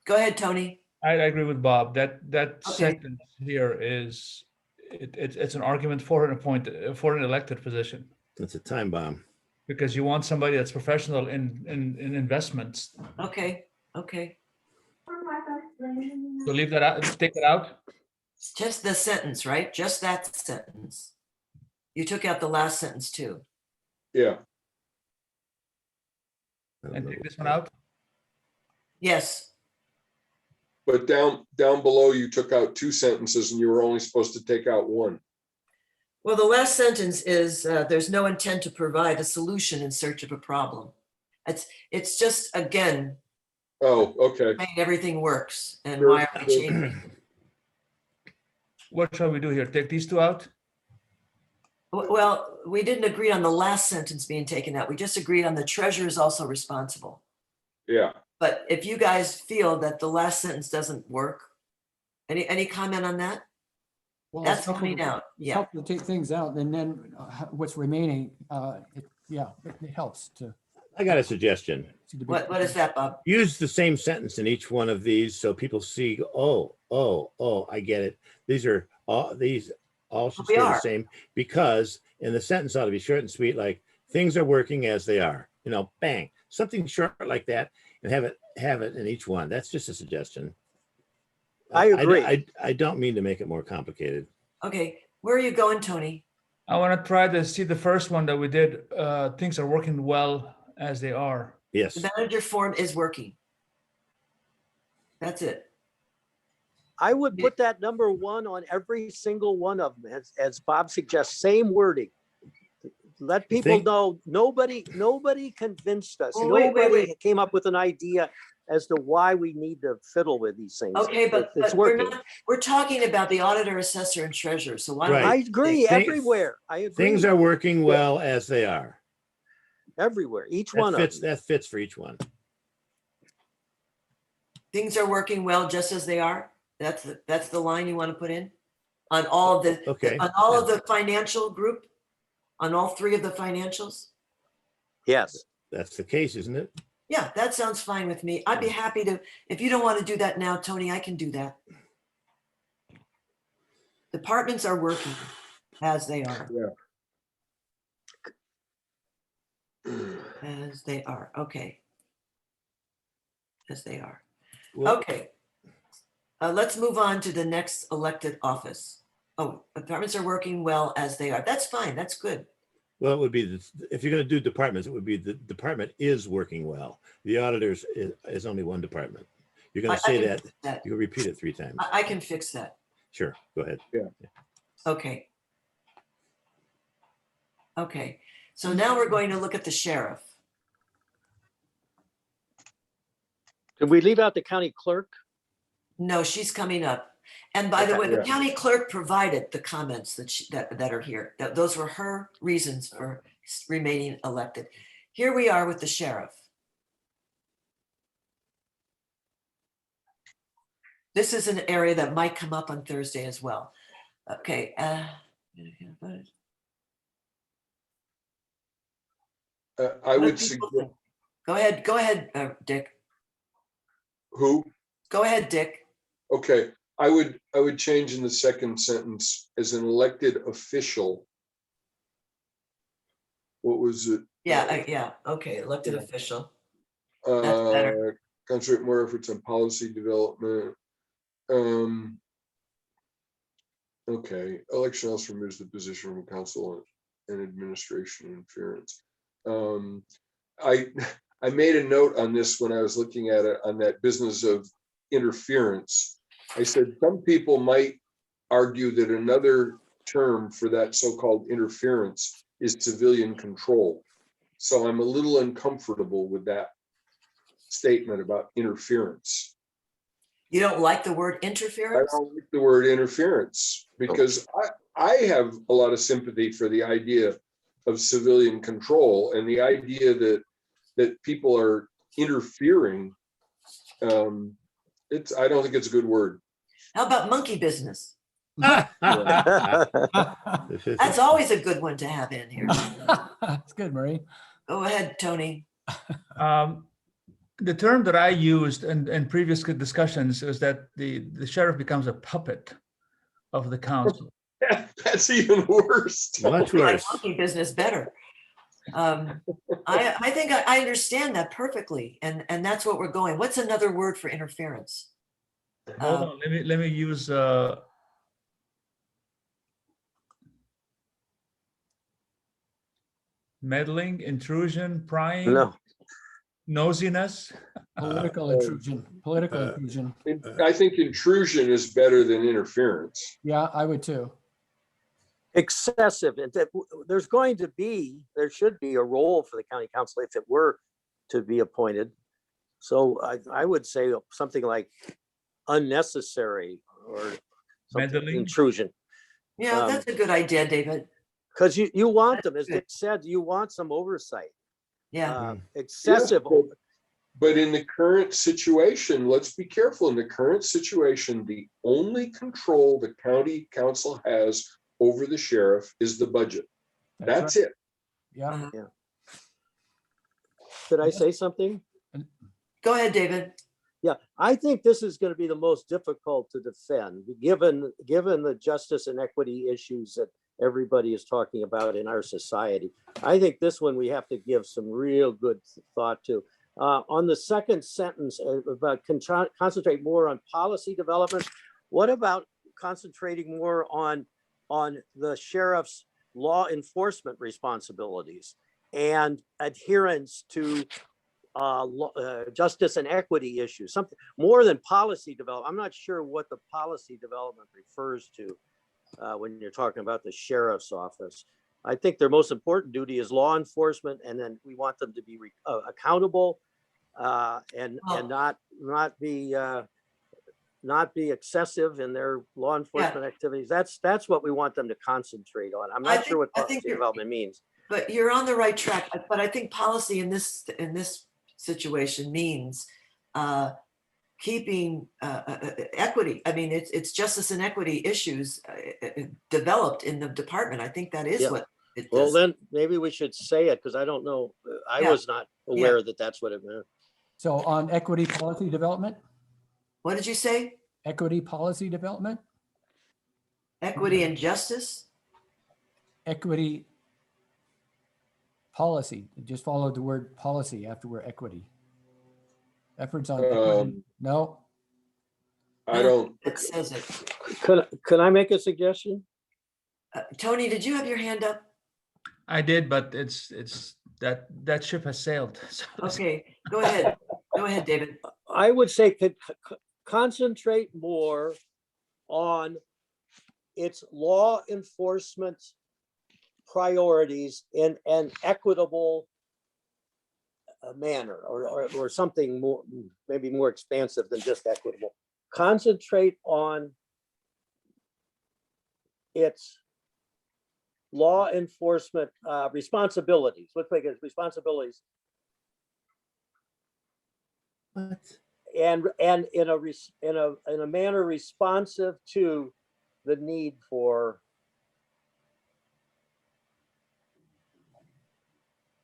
Go ahead, Tony. I agree with Bob. That Okay. sentence here is, it's an argument for an elected position. It's a time bomb. Because you want somebody that's professional in investments. Okay. Okay. So leave that out, take that out. It's just the sentence, right? Just that sentence. You took out the last sentence too. Yeah, I don't And know. take this one out. Yes. but down below, you took out two sentences and you were only supposed to take out one. Well, the last sentence is there's no intent to provide a solution in search of a problem. It's just, again, Oh, okay. saying everything works and Sure, why are we sure. changing? What shall we do here? Take these two out? Well, we didn't agree on the last sentence being taken out. We just agreed on the treasurer is also responsible. Yeah, But if you guys feel that the last sentence doesn't work, any comment on that? well, That's it's helpful coming to- out. it's Yeah. helpful to take things out, and then what's remaining, it helps to I got a suggestion. see the big What is picture. that, Bob? Use the same sentence in each one of these so people see, oh, I get it. These all should We stay the are. same, because in the sentence ought to be short and sweet, like things are working as they are, bang, something short like that, and have it in each one. That's just a suggestion. I agree. I don't mean to make it more complicated. Okay, where are you going, Tony? I want to try to see the first one that we did. Things are working well as they are. Yes. The manager form is working. That's it. I would put that number one on every single one of them, as Bob suggests, same wording. Let people Think- know, nobody convinced us. Well, wait, Nobody came up with an idea as to why we need to fiddle with these things. Okay, but It's we're working. not, we're talking about the auditor, assessor, and treasurer. So why don't Right. I we? agree, Think- everywhere. I agree. Things are working well as they are. Everywhere, each one of them. That fits for each one. Things are working well just as they are? That's the line you want to put in? On all of the, Okay. on all of the financial group? On all three of the financials? Yes. That's the case, isn't it? Yeah, that sounds fine with me. I'd be happy to, if you don't want to do that now, Tony, I can do that. Departments are working as they are. As they are, okay. As they are. Well, Okay. Let's move on to the next elected office. Oh, departments are working well as they are. That's fine. That's good. Well, it would be, if you're going to do departments, it would be the department is working well. The auditors is only one department. You're going I to say can that, fix that. you repeat it 3 times. I can fix that. Sure, go ahead. Okay. Okay, so now we're going to look at the sheriff. Did we leave out the county clerk? No, she's coming up. And by the way, the Yeah. county clerk provided the comments that are here. Those were her reasons for remaining elected. Here we are with the sheriff. This is an area that might come up on Thursday as well. Okay. I What do would people suggest, think? Go ahead, Dick. who? Go ahead, Dick. Okay, I would change in the second sentence as an elected official. What was it? Yeah, okay, elected Yeah. official. That's better. Concentrate more efforts on policy development. Okay, election also removes the position from council and administration interference. I made a note on this when I was looking at it on that business of interference. I said some people might argue that another term for that so-called interference is civilian control. So I'm a little uncomfortable with that statement about interference. You don't like the word I interference? don't like the word interference because I have a lot of sympathy for the idea of civilian control and the idea that people are interfering. I don't think it's a good word. How about monkey business? That's That's always a good one to have in here. That's good, Marie. Go ahead, Tony. The term that I used in previous discussions is that the sheriff becomes a puppet of the council. That's even worse. much I like worse. monkey business better. I think I understand that perfectly, and that's what we're going. What's another word for interference? Hold on, let me use meddling, intrusion, prying, No, nosiness. Political intrusion, political intrusion. I think intrusion is better than interference. Yeah, I would too. excessive. There should be a role for the county council if it were to be appointed. So I would say something like unnecessary or something, Meddling. intrusion. Yeah, that's a good idea, David. Because you want them, as good. Dick said, you want some oversight. Yeah, Excessive. But in the current situation, let's be careful. In the current situation, the only control the county council has over the sheriff is the budget. That's it. Yeah. Did I say something? go ahead, David. Yeah, I think this is going to be the most difficult to defend, given the justice and equity issues that everybody is talking about in our society. I think this one we have to give some real good thought to. On the second sentence about concentrate more on policy development, what about concentrating more on the sheriff's law enforcement responsibilities and adherence to justice and equity issues, something more than policy development? I'm not sure what the policy development refers to when you're talking about the sheriff's office. I think their most important duty is law enforcement, and then we want them to be accountable and not be excessive in their law enforcement activities. That's what we want them to concentrate on. I'm not sure what policy development means. But you're on the right track. But I think policy in this situation means keeping equity. I mean, it's justice and equity issues developed in the department. I think that is what it does. Well, then maybe we should say it, because I don't know. I was not aware that that's what it meant. So on equity policy development, What did you say? equity policy development, Equity and justice? equity policy, just follow the word policy after we're equity. Efforts on equity. No, I don't, That says it. Can I make a suggestion? Tony, did you have your hand up? I did, but it's that ship has sailed. So it's- Okay, go ahead. Go ahead, David. I would say concentrate more on its law enforcement priorities in an equitable manner, or something more, maybe more expansive than just equitable. Concentrate on its law enforcement responsibilities. Let's make it responsibilities. What? And in a manner responsive to the need for,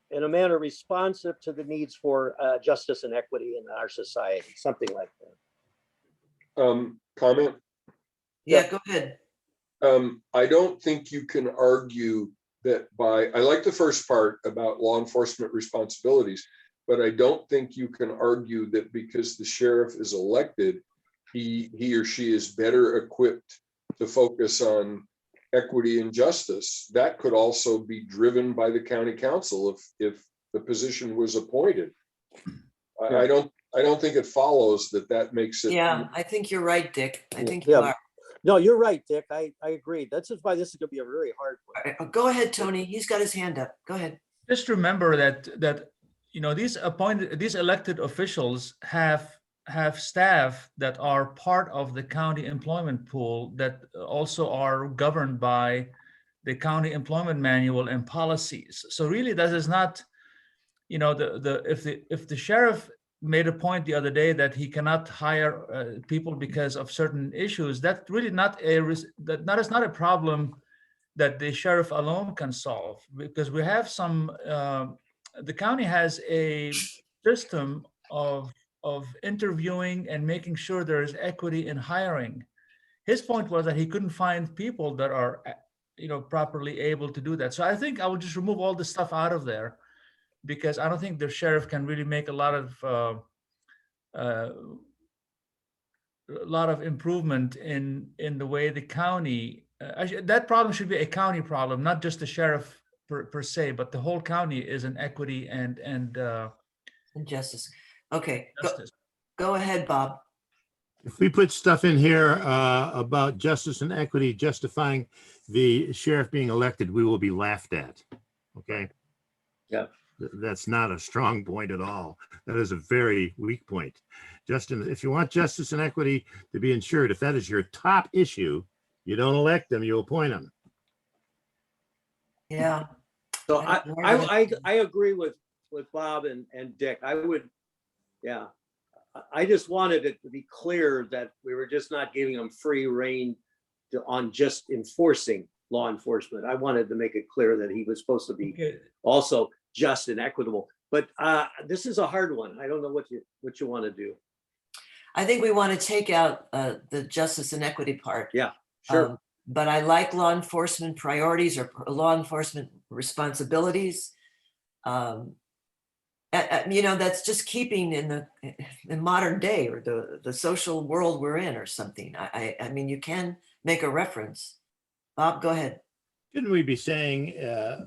in a manner responsive to the needs for justice and equity in our society, something like that. comment. Yeah, go ahead. I don't think you can argue that I like the first part about law enforcement responsibilities, but I don't think you can argue that because the sheriff is elected, he or she is better equipped to focus on equity and justice. That could also be driven by the county council if the position was appointed. I don't think it follows that makes it. Yeah, I think you're right, Dick. I think you Yeah. are. No, you're right, Dick. I agree. That's just why this is gonna be a very hard one. All right, go ahead, Tony. He's got his hand up. Go ahead. just remember that these elected officials have staff that are part of the county employment pool that also are governed by the county employment manual and policies. So really, that is not, if the sheriff made a point the other day that he cannot hire people because of certain issues, that really not is not a problem that the sheriff alone can solve, because we have some, the county has a system of interviewing and making sure there is equity in hiring. His point was that he couldn't find people that are, properly able to do that. So I think I would just remove all the stuff out of there, because I don't think the sheriff can really make a lot of improvement in the way the county, that problem should be a county problem, not just the sheriff per se, but the whole county is an equity and Justice. Okay, justice. go ahead, Bob. If we put stuff in here about justice and equity justifying the sheriff being elected, we will be laughed at. Okay. Yeah. That's not a strong point at all. That is a very weak point. Justin, if you want justice and equity to be ensured, if that is your top issue, you don't elect them, you appoint them. Yeah. So I don't know. I agree with Bob and Dick. I would, yeah. I just wanted it to be clear that we were just not giving them free rein on just enforcing law enforcement. I wanted to make it clear that he was supposed to be also just and equitable. But this is a hard one. I don't know what you want to do. I think we want to take out the justice and equity part. Yeah, sure. But I like law enforcement priorities or law enforcement responsibilities. That's just keeping in modern day or the social world we're in or something. I mean, you can make a reference. Bob, go ahead. Shouldn't we be saying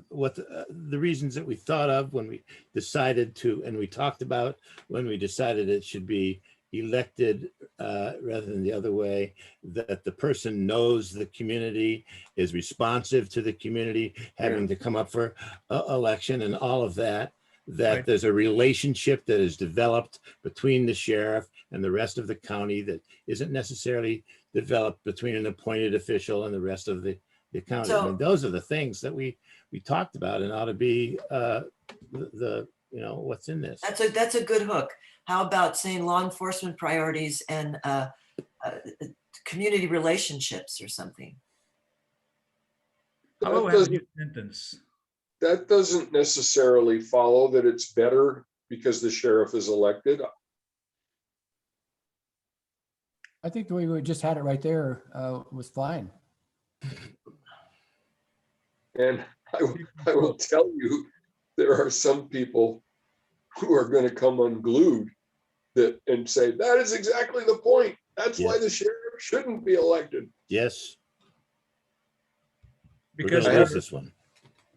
what the reasons that we thought of when we decided to, and we talked about when we decided it should be elected rather than the other way, that the person knows the community, is responsive to the community, having to come up for election and all of that, that Right. There's a relationship that is developed between the sheriff and the rest of the county that isn't necessarily developed between an appointed official and the rest of the county. I mean, those are the things that we talked about and ought to be what's in this. That's a good hook. How about saying law enforcement priorities and community relationships or something? How about we have a new sentence? That doesn't necessarily follow that it's better because the sheriff is elected. I think the way we just had it right there was fine. And I will tell you, there are some people who are going to come unglued and say, that is exactly the point. That's why Yes. the sheriff shouldn't be elected. Yes, we're Because gonna I lose have- this one.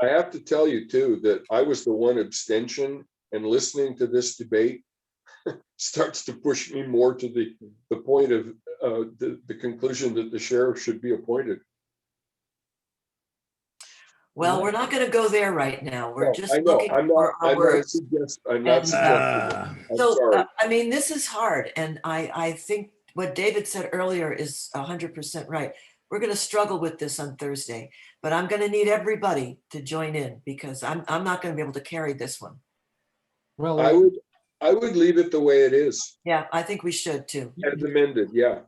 I have to tell you too, that I was the one abstention, and listening to this debate starts to push me more to the point of the conclusion that the sheriff should be appointed. Well, we're not gonna go there right now. We're No, just I know, looking I'm for not, our I'm not words. suggesting, I'm And, not suggesting. Ah, I'm So, sorry. I mean, this is hard, and I think what David said earlier is 100% right. We're gonna struggle with this on Thursday, but I'm gonna need everybody to join in because I'm not gonna be able to carry this one. Well, I would leave it the way it is, Yeah, I think we should too. as amended, yeah.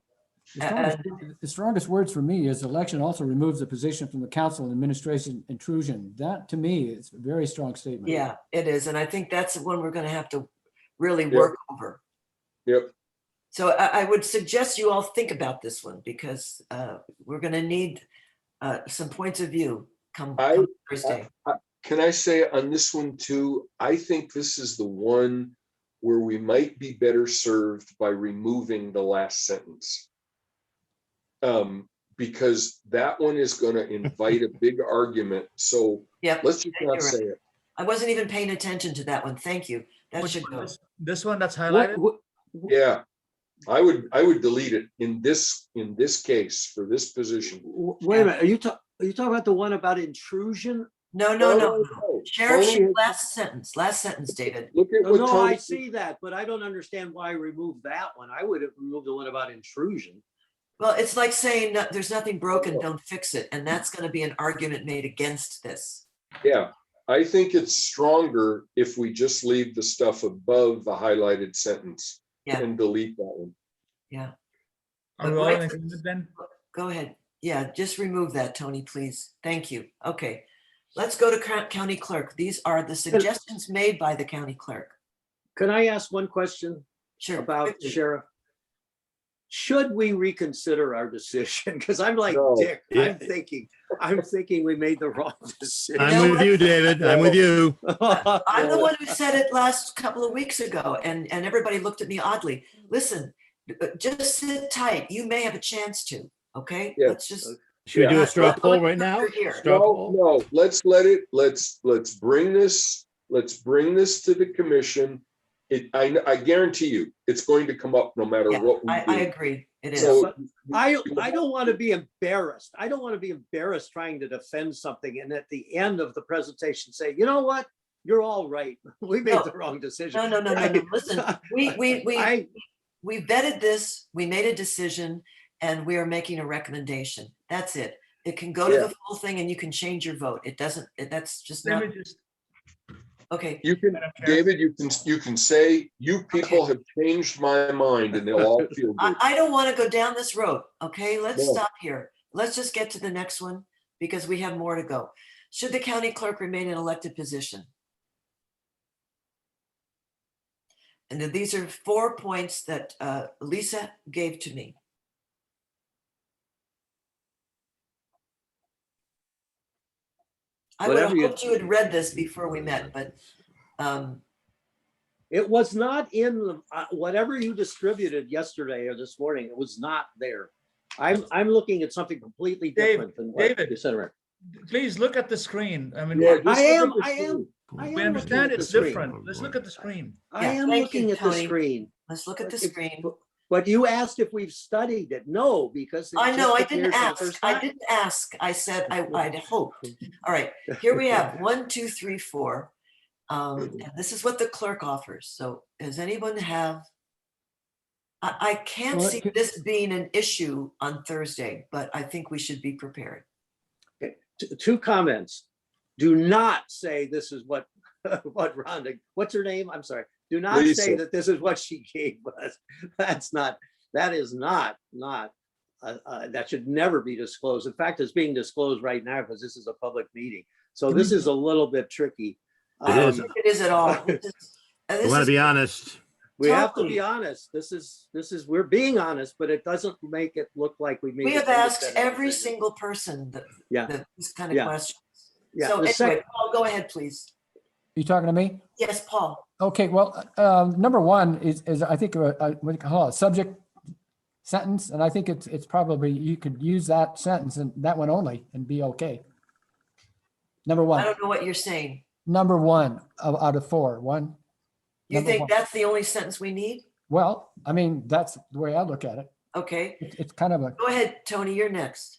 the strongest words for me is election also removes the position from the council and administration intrusion. That, to me, is a very strong statement. Yeah, it is, and I think that's the one we're gonna have to really Yep. work over. Yep. So I would suggest you all think about this one because we're gonna need some points of view come Thursday. Can I say on this one too, I think this is the one where we might be better served by removing the last sentence. Because that one is gonna invite a big argument, so Yep, let's just you're not say it. I wasn't even paying attention to that one. Thank you. That which should one go. is- this one that's What, highlighted? what, Yeah, I would delete it in this case, for this position. wait a minute, are you talking about the one about intrusion? No. Sheriff, Tony has- last sentence, David. Look at Oh, what no, I Tony, see that, but I don't understand why I removed that one. I would have removed the one about intrusion. Well, it's like saying there's nothing broken, don't fix it. And that's gonna be an argument made against this. yeah, I think it's stronger if we just leave the stuff above the highlighted sentence Yeah. and delete that one. Yeah, Are we all in agreement then? go ahead. Yeah, just remove that, Tony, please. Thank you. Okay. Let's go to county clerk. These are the suggestions made by the county clerk. Can I ask one question Sure. about quickly. sheriff? Should we reconsider our decision? Because I'm like No. Dick, Yeah. I'm thinking we made the wrong decision. I'm with you, David. I'm with you. I'm the one who said it last couple of weeks ago and everybody looked at me oddly. Listen, just sit tight. You may have a chance to, okay? Yeah. Let's just, Should we do Yeah. a straw poll right now? We're here. Straw poll? No, let's bring this to the commission. I guarantee you, it's going to come up no matter yeah, what we I do. agree. It is. So I don't want to be embarrassed. I don't want to be embarrassed trying to defend something and at the end of the presentation say, you know what? You're all right. We made No. the wrong decision. No. Listen, we vetted this, we made a decision, and we are making a recommendation. That's it. It can go to Yeah. the full thing and you can change your vote. It doesn't, that's just Let not, me just, okay. you can, Madam Chair. David, you can say, you people have changed my mind, and they'll all feel good. I don't want to go down this road, okay? Let's No. stop here. Let's just get to the next one because we have more to go. Should the county clerk remain in elected position? And then these are 4 points that Lisa gave to me. I would have Whatever you- hoped you had read this before we met, but It was not in the, whatever you distributed yesterday or this morning, it was not there. I'm looking at something completely different than what David. you said. Right. please look at the screen. I mean, Yeah, we just I look am, at the I am, screen. I am. we looking understand at the it's screen. different. Let's look at the screen. I Yeah, am thank you, looking at the Tony. screen. let's look at the If- screen. But you asked if we've studied it. No, because. it I know, just I didn't appeared for the ask. first I time. didn't ask. I said I'd hoped. All right, here we have 1, 2, 3, 4. And this is what the clerk offers. So does anyone have? I can't Well, see this being an issue on Thursday, but I think we should be prepared. Two comments. Do not say this is what, what Rhonda, what's her name? I'm sorry. Do not say Lisa. that this is what she gave us. That is not, that should never be disclosed. In fact, it's being disclosed right now because this is a public meeting. So this is a little bit tricky. I don't is. think it is at all. I want to be honest. We have to Totally. be honest. This is, we're being honest, but it doesn't make it look like we made. We an have asked independent every decision. single person Yeah. these kind of Yeah. questions. Yeah, So the anyway, second, Paul, go ahead, please. You talking to me? Yes, Paul. Okay, well, number one is I think, what do you call it, sentence, and I think it's probably, you could use that sentence and that one only and be okay. Number I one, don't know what you're saying. number one out of four, one. You Number think one. that's the only sentence we need? Well, I mean, that's the way I look at it. Okay, It's kind of a, go ahead, Tony, you're next.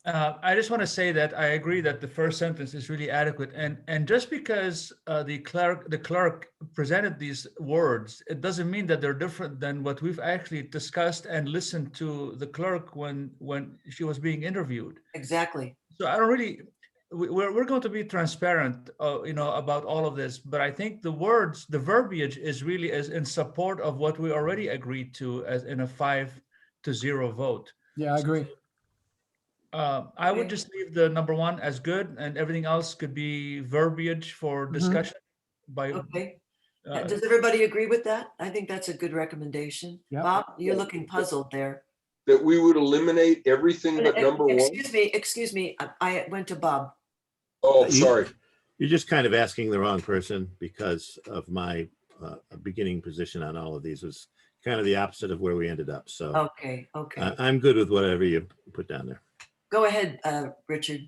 I just want to say that I agree that the first sentence is really adequate, and just because the clerk presented these words, it doesn't mean that they're different than what we've actually discussed and listened to the clerk when she was being interviewed. Exactly. So I don't really, we're going to be transparent, about all of this, but I think the words, the verbiage is really as in support of what we already agreed to as in a 5-0 vote. yeah, I agree. I would Okay. just leave the number one as good, and everything else could be verbiage for Mhm. discussion by. Okay. uh, Does everybody agree with that? I think that's a good recommendation. Yeah. Bob, you're looking puzzled there. That we would eliminate everything but number one? Excuse me, I went to Bob. Oh, You- sorry. You're just kind of asking the wrong person, because of my beginning position on all of these was kind of the opposite of where we ended up. So Okay, okay. I'm good with whatever you put down there. Go ahead, Richard.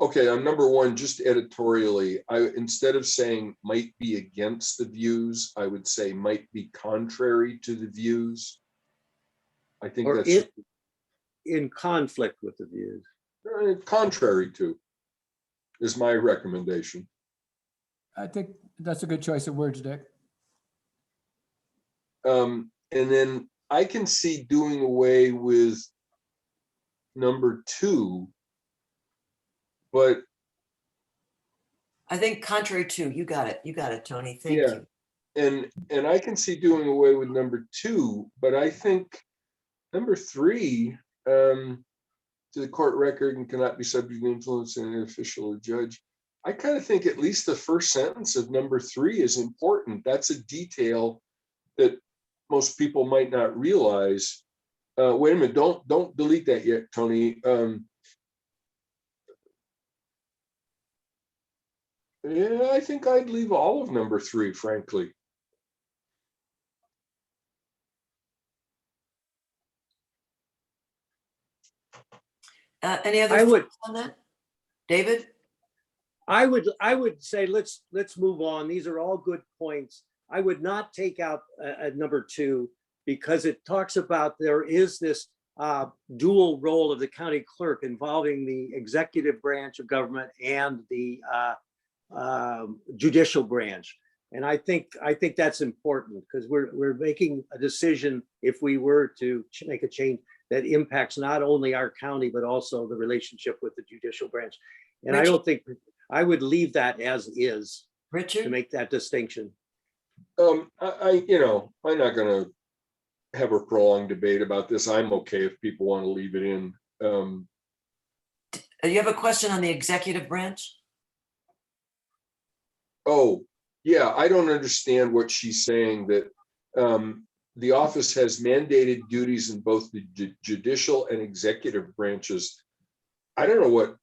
Okay, on number one, just editorially, instead of saying might be against the views, I would say might be contrary to the views. I think Or that's in conflict with the views. contrary to is my recommendation. I think that's a good choice of words, Dick. And then I can see doing away with number two, but I think contrary to, you got it, Tony, thank Yeah. you. and I can see doing away with number two, but I think number three, to the court record and cannot be subject to influence in an official or judge. I kind of think at least the first sentence of number three is important. That's a detail that most people might not realize. Wait a minute, don't delete that yet, Tony. Yeah, I think I'd leave all of number three, frankly. Any other I would- thoughts on that? David? I would say, let's move on. These are all good points. I would not take out number two, because it talks about there is this dual role of the county clerk involving the executive branch of government and the judicial branch. And I think that's important, because we're making a decision, if we were to make a change, that impacts not only our county, but also the relationship with the judicial branch. And I don't think, I would leave that as is to Richard? make that distinction. I'm not gonna have a prolonged debate about this. I'm okay if people want to leave it in. You have a question on the executive branch? Oh, yeah, I don't understand what she's saying, that the office has mandated duties in both the judicial and executive branches. I don't know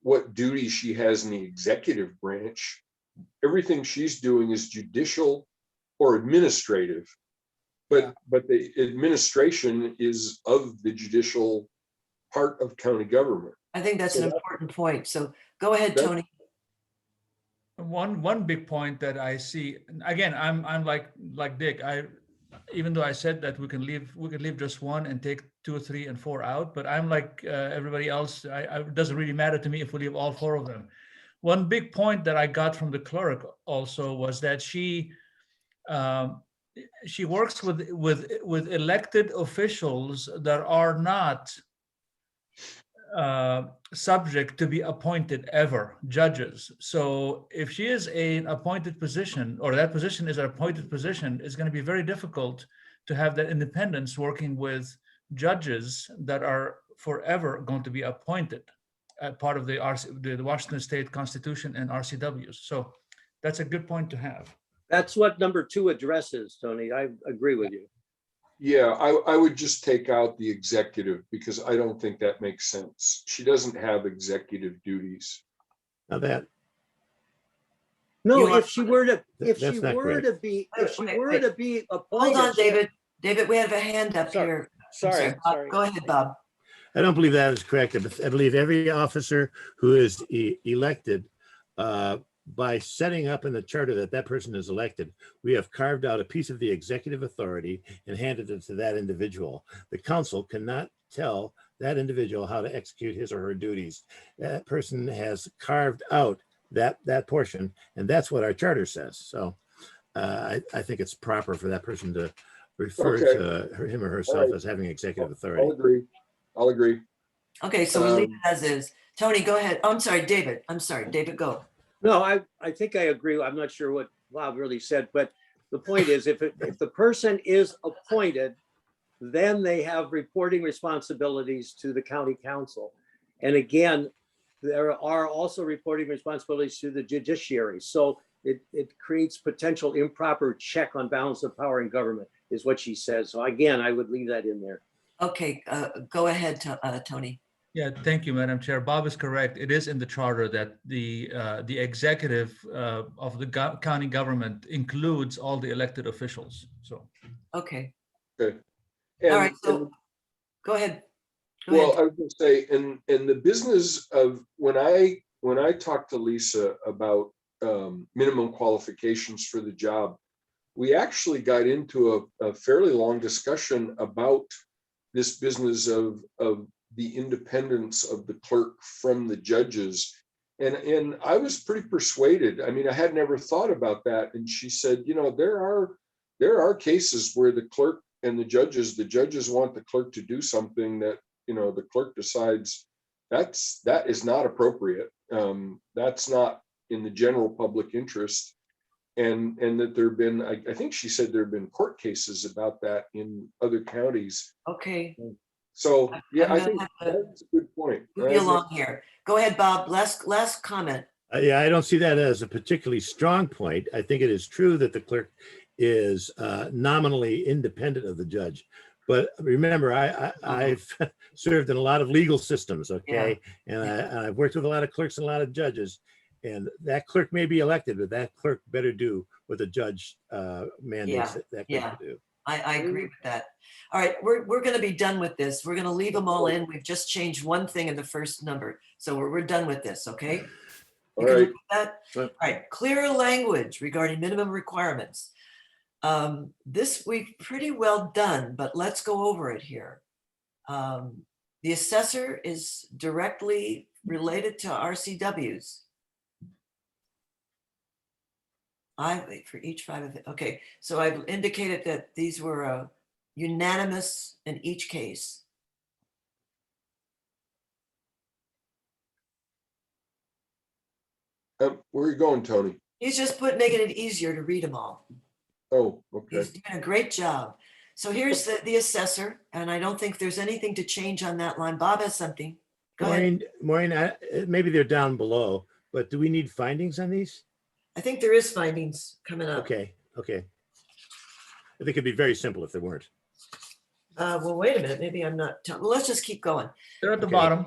what duties she has in the executive branch. Everything she's doing is judicial or administrative. But the administration is of the judicial part of county government. I think that's So an that- important point. So go ahead, that- Tony. One big point that I see, again, I'm like Dick. Even though I said that we can leave just one and take 2, 3, and 4 out, but I'm like everybody else. It doesn't really matter to me if we leave all 4 of them. One big point that I got from the clerk also was that she works with elected officials that are not subject to be appointed ever, judges. So if she is an appointed position, or that position is an appointed position, it's going to be very difficult to have that independence working with judges that are forever going to be appointed part of the Washington State Constitution and RCWs. So that's a good point to have. That's what number 2 addresses, Tony. I agree with you. Yeah, I would just take out the executive, because I don't think that makes sense. She doesn't have executive duties. Now that, No, You are- if she were to, That's not correct. be Wait. appointed. Hold on, David. David, we have a hand up Sorry. here. I'm Sorry, Bob, sorry. Go ahead, Bob. I don't believe that is correct. I believe every officer who is elected, by setting up in the charter that that person is elected, we have carved out a piece of the executive authority and handed it to that individual. The council cannot tell that individual how to execute his or her duties. That person has carved out that portion, and that's what our charter says. So I think it's proper for that person to refer Okay. to him or herself right. as having executive I'll authority. agree. I'll agree. Okay, so we leave it as is. Tony, go ahead. Oh, I'm sorry, David. I'm sorry, David, go. No, I think I agree. I'm not sure what Bob really said, but the point is if the person is appointed, then they have reporting responsibilities to the county council. And again, there are also reporting responsibilities to the judiciary. So it creates potential improper check on balance of power in government is what she says. So again, I would leave that in there. Okay, go ahead, Tony. Yeah, thank you, Madam Chair. Bob is correct. It is in the charter that the executive of the county government includes all the elected officials. So. Okay, Okay. all right, so go ahead. Go Well, ahead. I was going to say, in the business of when I talked to Lisa about minimum qualifications for the job, we actually got into a fairly long discussion about this business of the independence of the clerk from the judges. And I was pretty persuaded. I mean, I had never thought about that. And she said, you know, there are cases where the clerk and the judges want the clerk to do something that, you know, the clerk decides that is not appropriate. That's not in the general public interest. And that there have been, I think she said there have been court cases about that in other counties. Okay, So, yeah, I I'm gonna think have to that's a good point. move you along here. Go ahead, Bob. Last comment. Yeah, I don't see that as a particularly strong point. I think it is true that the clerk is nominally independent of the judge. But remember, I've served in a lot of legal systems, okay? And I've worked with a lot of clerks and a lot of judges. And that clerk may be elected, but that clerk better do what the judge mandates that clerk to do. I agree with that. All right, we're going to be done with this. We're going to leave them all in. We've just changed one thing in the first number. So we're done with this, okay? All You can right. look at that? All right, clearer language regarding minimum requirements. This we've pretty well done, but let's go over it here. The assessor is directly related to RCWs. I wait for each 5 of it. Okay, so I've indicated that these were unanimous in each case. Where are you going, Tony? He's just making it easier to read them all. Oh, okay. He's doing a great job. So here's the assessor, and I don't think there's anything to change on that line. Bob has something. Go ahead. Maureen, maybe they're down below, but do we need findings on these? I think there is findings coming up. Okay. I think it'd be very simple if there weren't. Well, wait a minute. Maybe I'm not. Well, let's just keep going. They're at the Okay. bottom.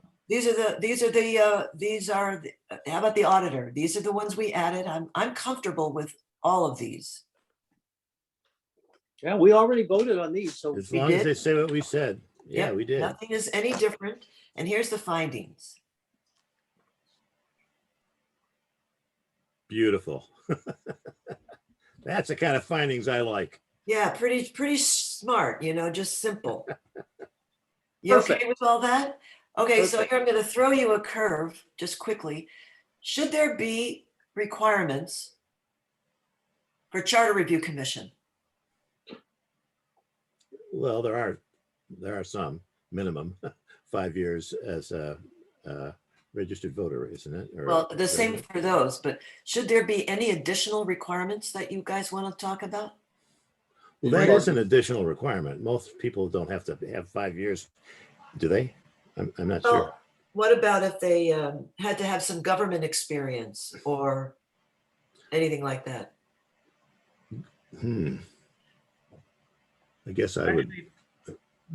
How about the auditor? These are the ones we added. I'm comfortable with all of these. Yeah, we already voted on these, so As We long as did? they say what we said. Yeah, Yep, we did. Nothing is any different. And here's the findings. Beautiful. That's the kind of findings I like. Yeah, pretty smart, just simple. You okay Perfect. with all that? Okay, so Perfect. here I'm going to throw you a curve just quickly. Should there be requirements for Charter Review Commission? Well, there are some minimum 5 years as a registered voter, isn't it? Or Well, the same resident. for those, but should there be any additional requirements that you guys want to talk about? Well, that is an additional requirement. Most people don't have to have 5 years, do they? I'm not sure. Well, what about if they had to have some government experience or anything like that? I guess I would.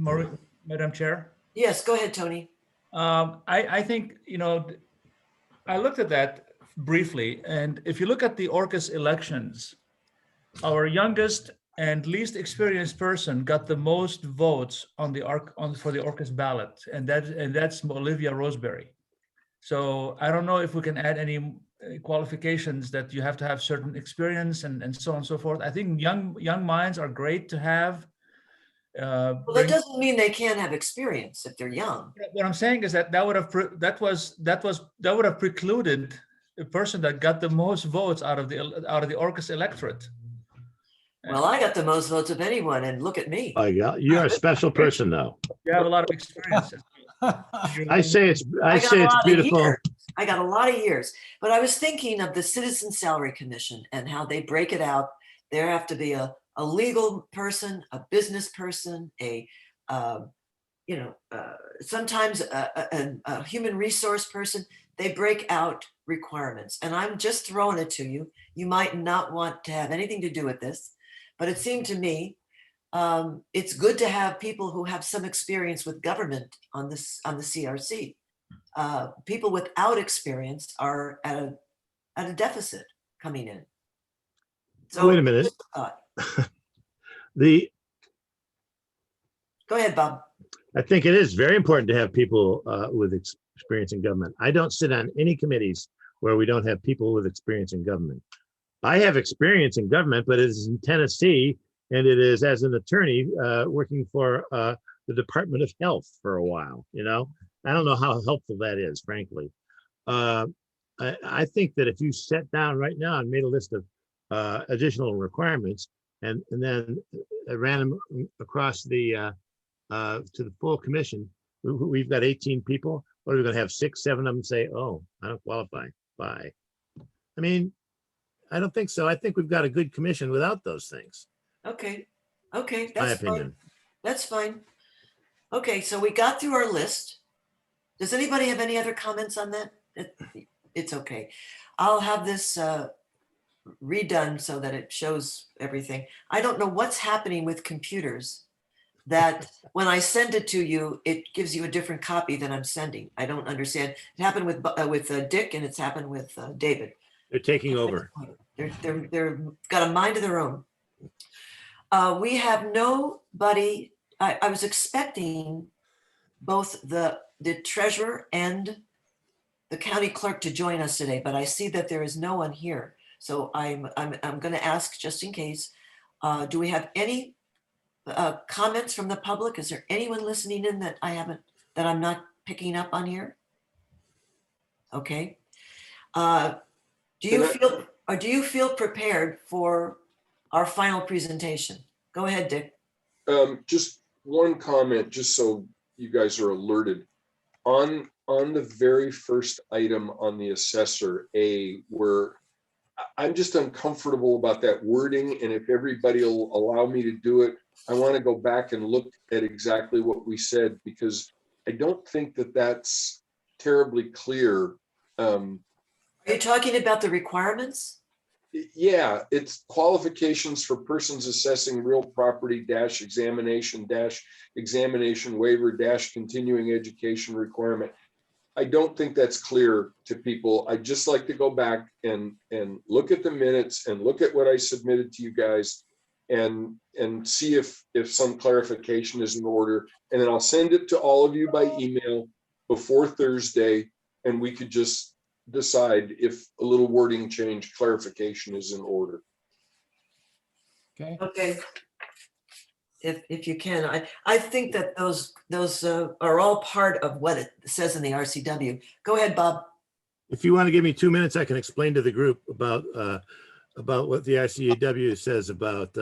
Actually, Madam Chair. Yes, go ahead, Tony. I think, I looked at that briefly, and if you look at the Orcas elections, our youngest and least experienced person got the most votes on the for the Orcas ballot, and that's Olivia Roseberry. So I don't know if we can add any qualifications that you have to have certain experience and so on and so forth. I think young minds are great to have. Well, that doesn't mean they can't have experience if they're young. What I'm saying is that would have precluded the person that got the most votes out of the Orcas electorate. Well, I got the most votes of anyone, and look at me. Oh, yeah, you're a special person, though. You have a lot of experience. I say it's beautiful. I got a lot of years, but I was thinking of the Citizen Salary Commission and how they break it out. There have to be a legal person, a business person, sometimes a human resource person. They break out requirements, and I'm just throwing it to you. You might not want to have anything to do with this, but it seemed to me it's good to have people who have some experience with government on the CRC. People without experience are at a deficit coming in. So wait a minute. Go ahead, Bob. I think it is very important to have people with experience in government. I don't sit on any committees where we don't have people with experience in government. I have experience in government, but it is in Tennessee, and it is as an attorney working for the Department of Health for a while. I don't know how helpful that is, frankly. I think that if you sat down right now and made a list of additional requirements and then ran them across to the full commission, we've got 18 people. What are we going to have? 6, 7 of them say, "Oh, I don't qualify." Bye. I mean, I don't think so. I think we've got a good commission without those things. Okay, My that's fine. opinion. That's fine. Okay, so we got through our list. Does anybody have any other comments on that? It's okay. I'll have this redone so that it shows everything. I don't know what's happening with computers, that when I send it to you, it gives you a different copy than I'm sending. I don't understand. It happened with Dick, and it's happened with David. They're taking over. They're got a mind of their own. We have nobody. I was expecting both the treasurer and the county clerk to join us today, but I see that there is no one here. So I'm going to ask, just in case, do we have any comments from the public? Is there anyone listening in that I'm not picking up on here? Okay. Do you feel prepared for our final presentation? Go ahead, Dick. Just one comment, just so you guys are alerted. On the very first item on the assessor A, where I'm just uncomfortable about that wording, and if everybody will allow me to do it, I want to go back and look at exactly what we said, because I don't think that that's terribly clear. Are you talking about the requirements? Yeah, it's qualifications for persons assessing real property examination waiver continuing education requirement. I don't think that's clear to people. I'd just like to go back and look at the minutes and look at what I submitted to you guys and see if some clarification is in order. And then I'll send it to all of you by email before Thursday, and we could just decide if a little wording change clarification is in order. Okay. If you can, I think that those are all part of what it says in the RCW. Go ahead, Bob. If you want to give me 2 minutes, I can explain to the group about what the RCW says about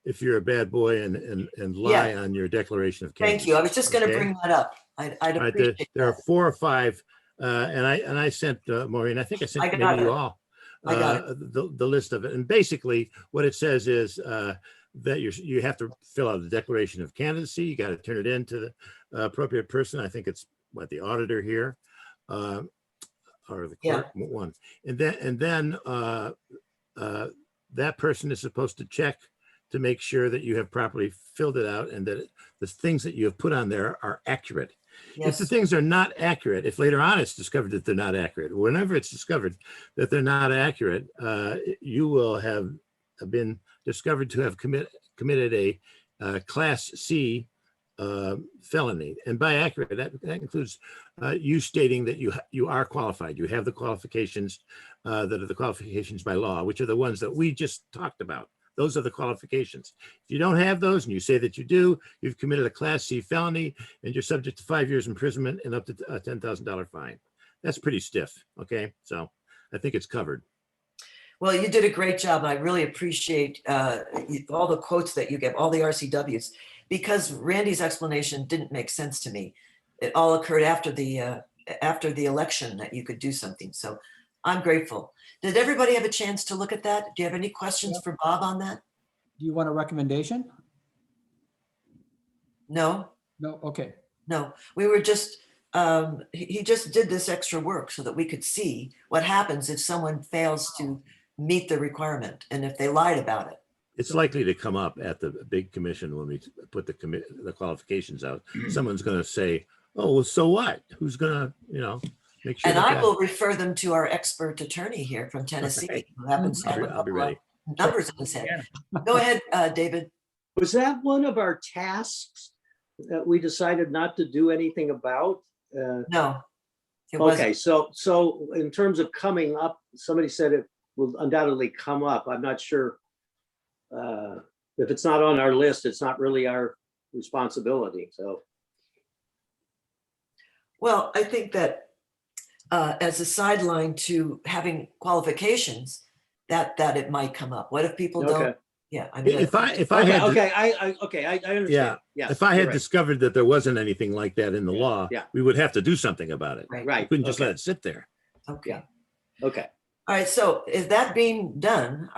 if you're a bad boy and lie on your declaration of candidacy. Thank you. I was just going to bring that up. I'd appreciate there are that. 4 or 5, and I sent Maureen. I think I sent maybe you all the list of it. And basically, what it says is that you have to fill out the declaration of candidacy. You got to turn it in to the appropriate person. I think it's the auditor here, or the clerk one, and then that person is supposed to check to make sure that you have properly filled it out and that the things that you have put on there are accurate. Yes. If the things are not accurate, if later on it's discovered that they're not accurate, whenever it's discovered that they're not accurate, you will have been discovered to have committed a Class C felony. And by accurate, that includes you stating that you are qualified. You have the qualifications that are the qualifications by law, which are the ones that we just talked about. Those are the qualifications. If you don't have those and you say that you do, you've committed a Class C felony and you're subject to 5 years imprisonment and up to a $10,000 fine. That's pretty stiff. Okay, so I think it's covered. Well, you did a great job. I really appreciate all the quotes that you give, all the RCWs, because Randy's explanation didn't make sense to me. It all occurred after the election that you could do something. So I'm grateful. Did everybody have a chance to look at that? Do you have any questions for Bob on that? Do you want a recommendation? No, No, okay. no. We were just, he just did this extra work so that we could see what happens if someone fails to meet the requirement and if they lied about it. It's likely to come up at the big commission when we put the qualifications out. Someone's going to say, "Oh, well, so what? Who's going to, make sure?" And that I that- will refer them to our expert attorney here from Tennessee, Right. who happens to have a I'll be couple of ready. numbers in his head. Go ahead, David. Was that one of our tasks that we decided not to do anything about? No, it wasn't. Okay, so in terms of coming up, somebody said it will undoubtedly come up. I'm not sure. If it's not on our list, it's not really our responsibility, so. Well, I think that as a sideline to having qualifications, that it might come up. What if people don't? Okay, Yeah, I mean, If I had, I understand. Yeah, Yes, if I you're had right. discovered that there wasn't anything like that in the law, Yeah. we would have to do something about it. right. We Right, couldn't just okay, let it sit there. Okay. okay. All right. So is that being done?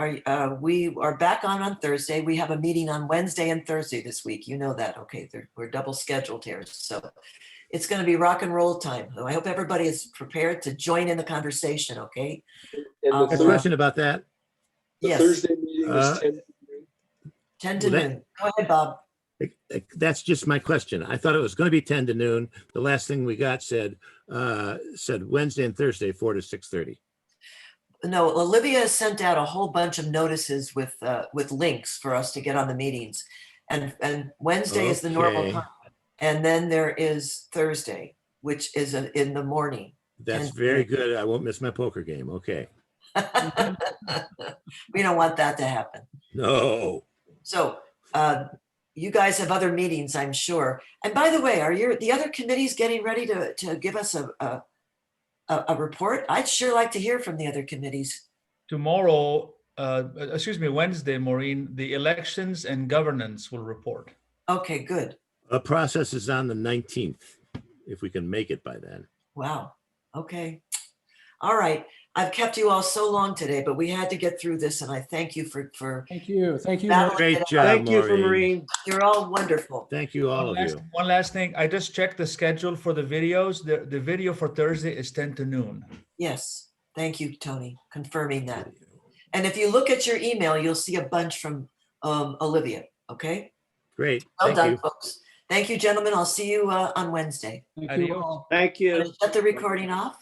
We are back on Thursday. We have a meeting on Wednesday and Thursday this week. You know that. Okay. We're double scheduled here. So it's going to be rock and roll time. So I hope everybody is prepared to join in the conversation. Okay. And Uh, the A Sure. question about that? Yes. Thursday meeting is 10 to Well, that- noon. Go ahead, Bob. That's just my question. I thought it was going to be 10 to noon. The last thing we got said Wednesday and Thursday, 4 to 6:30. No, Olivia sent out a whole bunch of notices with links for us to get on the meetings. And Wednesday is the normal Okay. time. And then there is Thursday, which is in the morning. That's 10 to very noon. good. I won't miss my poker game. Okay. We don't want that to happen. No. So you guys have other meetings, I'm sure. And by the way, are the other committees getting ready to give us a report? I'd sure like to hear from the other committees. Tomorrow, Wednesday, Maureen, the elections and governance will report. Okay, good. A process is on the 19th, if we can make it by then. Wow. Okay. All right. I've kept you all so long today, but we had to get through this, and I thank you for Thank you. Thank you. That- Maureen. Great job, Thank you for Maureen. Maureen. you're all wonderful. Thank you, all of you. One last thing, I just checked the schedule for the videos. The video for Thursday is 10 to noon. Yes. Thank you, Tony, confirming that. And if you look at your email, you'll see a bunch from Olivia. Okay. Great. Well Thank done, you. folks. Thank you, gentlemen. I'll see you on Wednesday. Thank you Adios. all. Thank you. Shut the recording off.